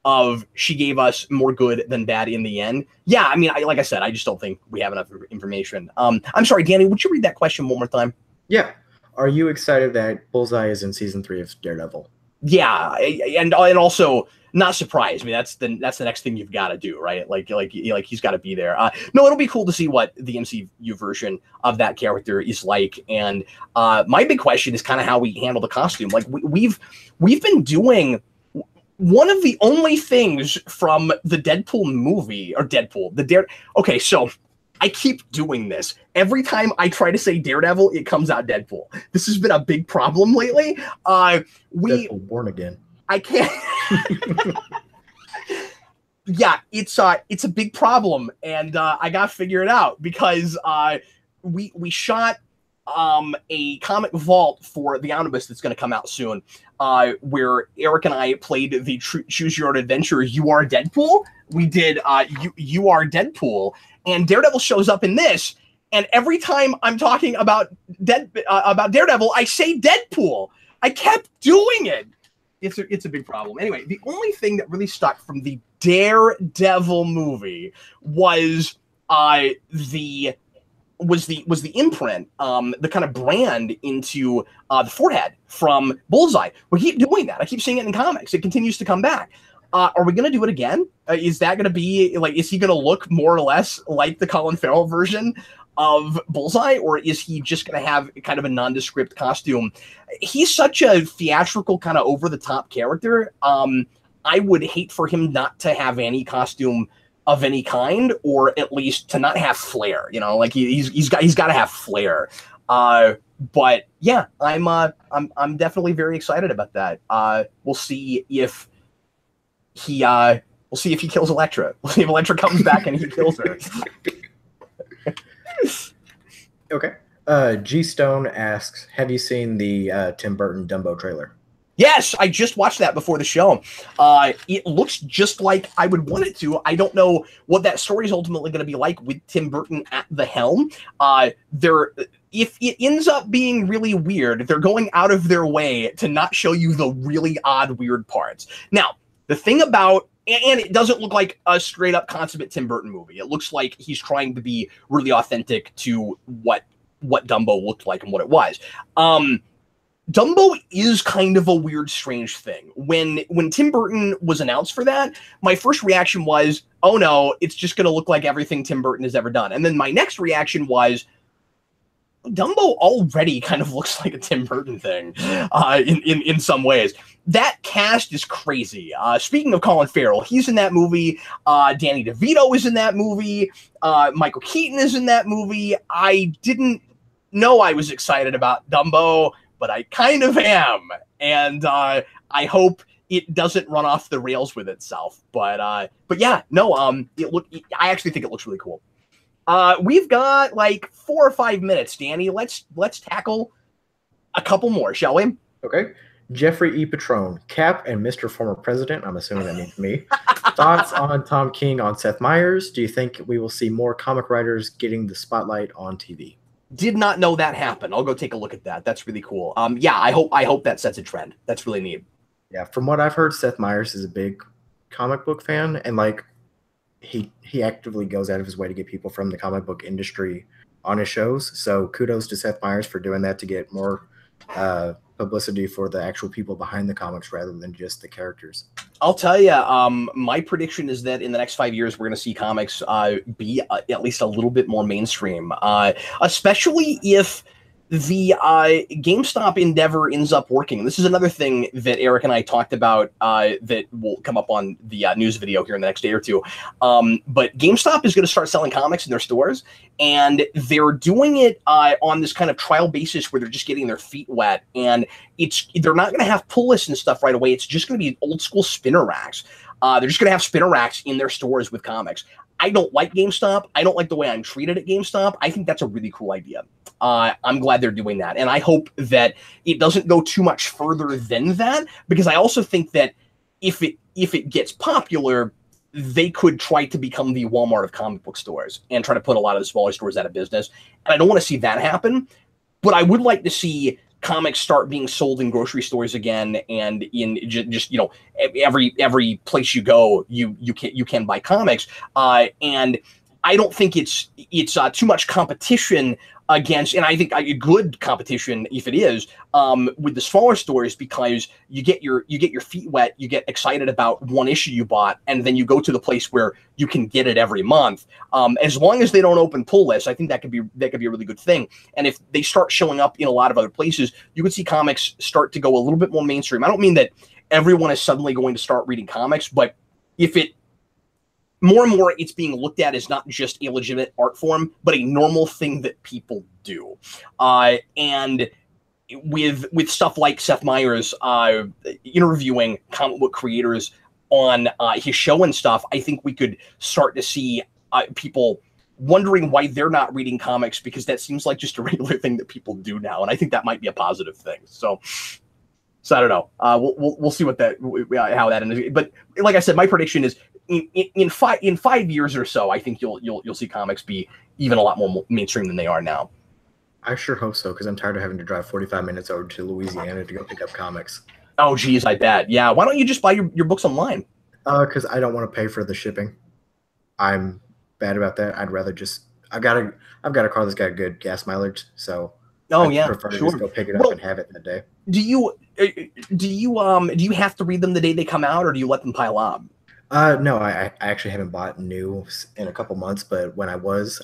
of she gave us more good than bad in the end. Yeah, I mean, like I said, I just don't think we have enough information. I'm sorry, Danny, would you read that question one more time? Yeah. Are you excited that Bullseye is in season 3 of Daredevil? Yeah, and also not surprised. I mean, that's the next thing you've got to do, right? Like he's got to be there. No, it'll be cool to see what the MCU version of that character is like. And my big question is kind of how we handle the costume. Like we've been doing one of the only things from the Deadpool movie, or Deadpool, okay, so I keep doing this. Every time I try to say Daredevil, it comes out Deadpool. This has been a big problem lately. Deadpool Born Again. I can't. Yeah, it's a big problem, and I got to figure it out because we shot a comic vault for the omnibus that's going to come out soon, where Eric and I played the Choose Your Own Adventure. You Are Deadpool. We did You Are Deadpool, and Daredevil shows up in this. And every time I'm talking about Daredevil, I say Deadpool. I kept doing it. It's a big problem. Anyway, the only thing that really stuck from the Daredevil movie was the imprint, the kind of brand into the forehead from Bullseye. We keep doing that. I keep seeing it in comics. It continues to come back. Are we going to do it again? Is that going to be like? Is he going to look more or less like the Colin Farrell version of Bullseye, or is he just going to have kind of a nondescript costume? He's such a theatrical, kind of over-the-top character. I would hate for him not to have any costume of any kind, or at least to not have flair. You know, like he's got to have flair. But yeah, I'm definitely very excited about that. We'll see if he kills Elektra. We'll see if Elektra comes back and he kills her. Okay. G Stone asks, have you seen the Tim Burton Dumbo trailer? Yes, I just watched that before the show. It looks just like I would want it to. I don't know what that story is ultimately going to be like with Tim Burton at the helm. If it ends up being really weird, they're going out of their way to not show you the really odd, weird parts. Now, the thing about, and it doesn't look like a straight up consummate Tim Burton movie. It looks like he's trying to be really authentic to what Dumbo looked like and what it was. Dumbo is kind of a weird, strange thing. When Tim Burton was announced for that, my first reaction was, oh no, it's just going to look like everything Tim Burton has ever done. And then my next reaction was, Dumbo already kind of looks like a Tim Burton thing in some ways. That cast is crazy. Speaking of Colin Farrell, he's in that movie. Danny DeVito is in that movie. Michael Keaton is in that movie. I didn't know I was excited about Dumbo, but I kind of am. And I hope it doesn't run off the rails with itself. But yeah, no, I actually think it looks really cool. We've got like 4 or 5 minutes, Danny. Let's tackle a couple more, shall we? Okay. Jeffrey E. Patron, Cap and Mr. Former President. I'm assuming that means me. Thoughts on Tom King on Seth Meyers? Do you think we will see more comic writers getting the spotlight on TV? Did not know that happened. I'll go take a look at that. That's really cool. Yeah, I hope that sets a trend. That's really neat. Yeah, from what I've heard, Seth Meyers is a big comic book fan, and like he actively goes out of his way to get people from the comic book industry on his shows. So kudos to Seth Meyers for doing that to get more publicity for the actual people behind the comics rather than just the characters. I'll tell you, my prediction is that in the next 5 years, we're going to see comics be at least a little bit more mainstream, especially if the GameStop endeavor ends up working. This is another thing that Eric and I talked about that will come up on the news video here in the next day or two. But GameStop is going to start selling comics in their stores, and they're doing it on this kind of trial basis where they're just getting their feet wet. And they're not going to have pull lists and stuff right away. It's just going to be old school spinner racks. They're just going to have spinner racks in their stores with comics. I don't like GameStop. I don't like the way I'm treated at GameStop. I think that's a really cool idea. I'm glad they're doing that. And I hope that it doesn't go too much further than that, because I also think that if it gets popular, they could try to become the Walmart of comic book stores and try to put a lot of the smaller stores out of business. And I don't want to see that happen, but I would like to see comics start being sold in grocery stores again, and in just every place you go, you can buy comics. And I don't think it's too much competition against, and I think a good competition, if it is, with the smaller stores, because you get your feet wet, you get excited about one issue you bought, and then you go to the place where you can get it every month. As long as they don't open pull lists, I think that could be a really good thing. And if they start showing up in a lot of other places, you could see comics start to go a little bit more mainstream. I don't mean that everyone is suddenly going to start reading comics. But if it more and more, it's being looked at as not just a legitimate art form, but a normal thing that people do. And with stuff like Seth Meyers interviewing comic book creators on his show and stuff, I think we could start to see people wondering why they're not reading comics, because that seems like just a regular thing that people do now, and I think that might be a positive thing. So I don't know. We'll see what how that ends. But like I said, my prediction is in 5 years or so, I think you'll see comics be even a lot more mainstream than they are now. I sure hope so, because I'm tired of having to drive 45 minutes over to Louisiana to go pick up comics. Oh, geez, I bet. Yeah. Why don't you just buy your books online? Because I don't want to pay for the shipping. I'm bad about that. I'd rather just I've got a car that's got good gas mileage, so I prefer to just go pick it up and have it that day. Do you have to read them the day they come out, or do you let them pile up? No, I actually haven't bought new in a couple months, but when I was,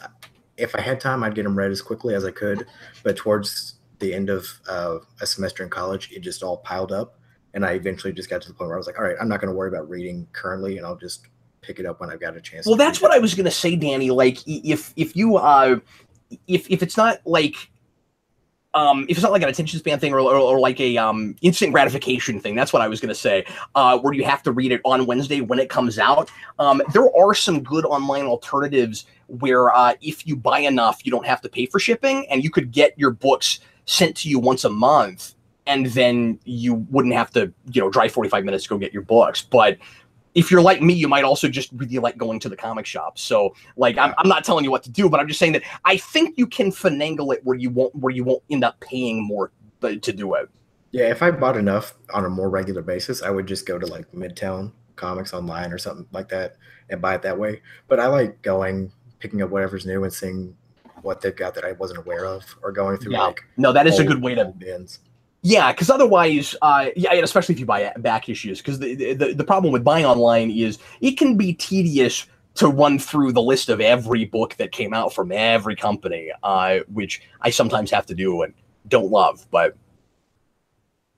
if I had time, I'd get them read as quickly as I could. But towards the end of a semester in college, it just all piled up, and I eventually just got to the point where I was like, all right, I'm not going to worry about reading currently, and I'll just pick it up when I've got a chance. Well, that's what I was going to say, Danny. Like, if it's not like if it's not like an attention span thing or like a instant gratification thing, that's what I was going to say, where you have to read it on Wednesday when it comes out. There are some good online alternatives where if you buy enough, you don't have to pay for shipping, and you could get your books sent to you once a month, and then you wouldn't have to, drive 45 minutes to go get your books. But if you're like me, you might also just really like going to the comic shop. So, like, I'm not telling you what to do, but I'm just saying that I think you can finagle it where you won't end up paying more to do it. Yeah, if I bought enough on a more regular basis, I would just go to like Midtown Comics online or something like that and buy it that way. But I like picking up whatever's new and seeing what they've got that I wasn't aware of, or going through that is a good way to bins. Yeah, because otherwise, and especially if you buy back issues, because the problem with buying online is it can be tedious to run through the list of every book that came out from every company, which I sometimes have to do and don't love. But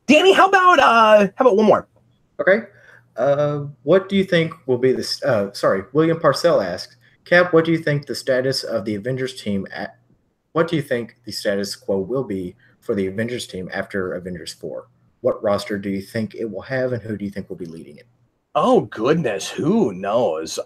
Danny, how about one more? Okay. What do you think will be William Parcell asks, Cap, what do you think the status of the Avengers team what do you think the status quo will be for the Avengers team after Avengers 4? What roster do you think it will have, and who do you think will be leading it? Oh, goodness. Who knows?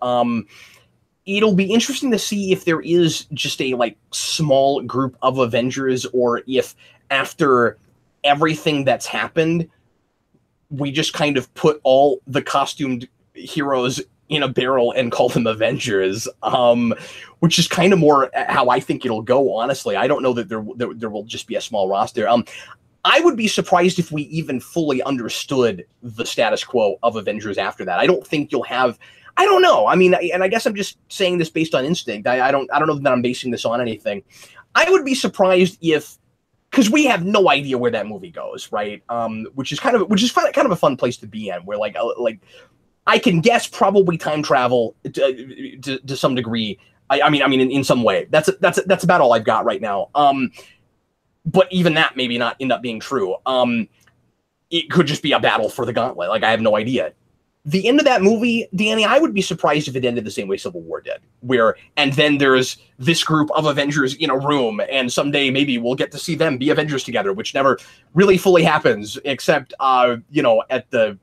It'll be interesting to see if there is just a small group of Avengers, or if after everything that's happened, we just kind of put all the costumed heroes in a barrel and call them Avengers, which is kind of more how I think it'll go, honestly. I don't know that there will just be a small roster. I would be surprised if we even fully understood the status quo of Avengers after that. I don't think you'll have... I don't know. I mean, and I guess I'm just saying this based on instinct. I don't know that I'm basing this on anything. I would be surprised if... Because we have no idea where that movie goes, right? Which is kind of a fun place to be in, where I can guess probably time travel to some degree. I mean, in some way. That's about all I've got right now. But even that maybe not end up being true. It could just be a battle for the gauntlet. I have no idea. The end of that movie, Danny, I would be surprised if it ended the same way Civil War did, and then there's this group of Avengers in a room, and someday maybe we'll get to see them be Avengers together, which never really fully happens, except at the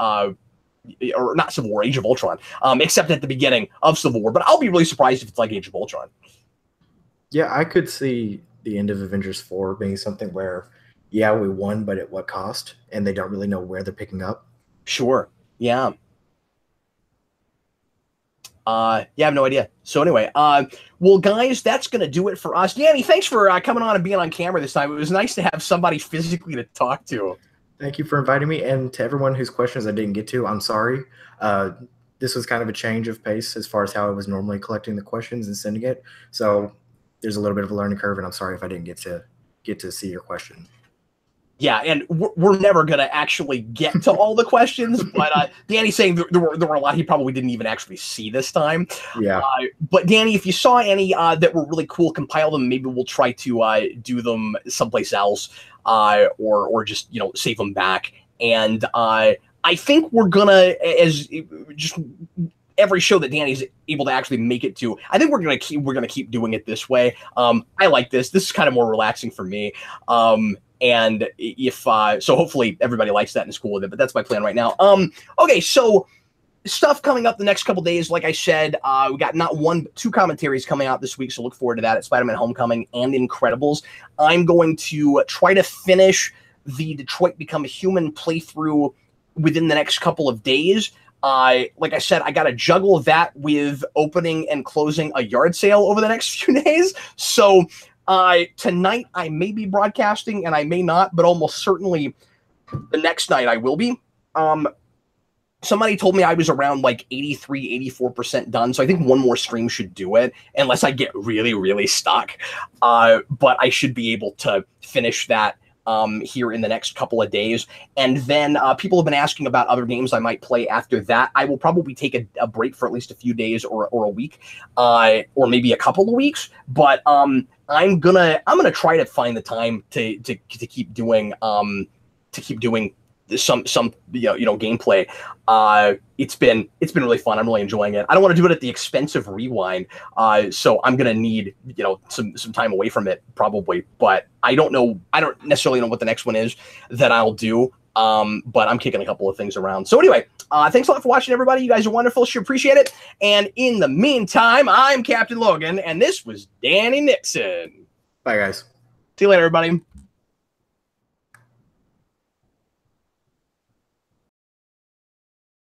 or not Civil War, Age of Ultron, except at the beginning of Civil War. But I'll be really surprised if it's like Age of Ultron. Yeah, I could see the end of Avengers 4 being something where, yeah, we won, but at what cost? And they don't really know where they're picking up. Sure. Yeah. I have no idea. So anyway, well, guys, that's going to do it for us. Danny, thanks for coming on and being on camera this time. It was nice to have somebody physically to talk to. Thank you for inviting me. And to everyone whose questions I didn't get to, I'm sorry. This was kind of a change of pace as far as how I was normally collecting the questions and sending it. So there's a little bit of a learning curve, and I'm sorry if I didn't get to see your question. Yeah, and we're never going to actually get to all the questions, but Danny's saying there were a lot he probably didn't even actually see this time. Yeah. But Danny, if you saw any that were really cool, compile them. Maybe we'll try to do them someplace else, or just save them back And I think we're gonna, as just every show that Danny's able to actually make it to, I think we're gonna keep doing it this way. I like this. This is kind of more relaxing for me. And if so, hopefully everybody likes that and is cool with it. But that's my plan right now. Okay, so stuff coming up the next couple days. Like I said, we got not one, but 2 commentaries coming out this week, so look forward to that at Spider-Man Homecoming and Incredibles. I'm going to try to finish the Detroit Become a Human playthrough within the next couple of days. Like I said, I got to juggle that with opening and closing a yard sale over the next few days. So tonight I may be broadcasting and I may not, but almost certainly the next night I will be. Somebody told me I was around like 83-84% done, so I think one more stream should do it, unless I get really, really stuck. But I should be able to finish that here in the next couple of days. And then people have been asking about other games I might play after that. I will probably take a break for at least a few days or a week, or maybe a couple of weeks. But I'm gonna try to find the time to keep doing some gameplay. It's been really fun. I'm really enjoying it. I don't want to do it at the expense of Rewind, so I'm gonna need some time away from it probably. But I don't necessarily know what the next one is that I'll do. But I'm kicking a couple of things around. So anyway, thanks a lot for watching, everybody. You guys are wonderful. Sure appreciate it. And in the meantime, I'm Captain Logan, and this was Danny Nixon. Bye, guys. See you later, everybody.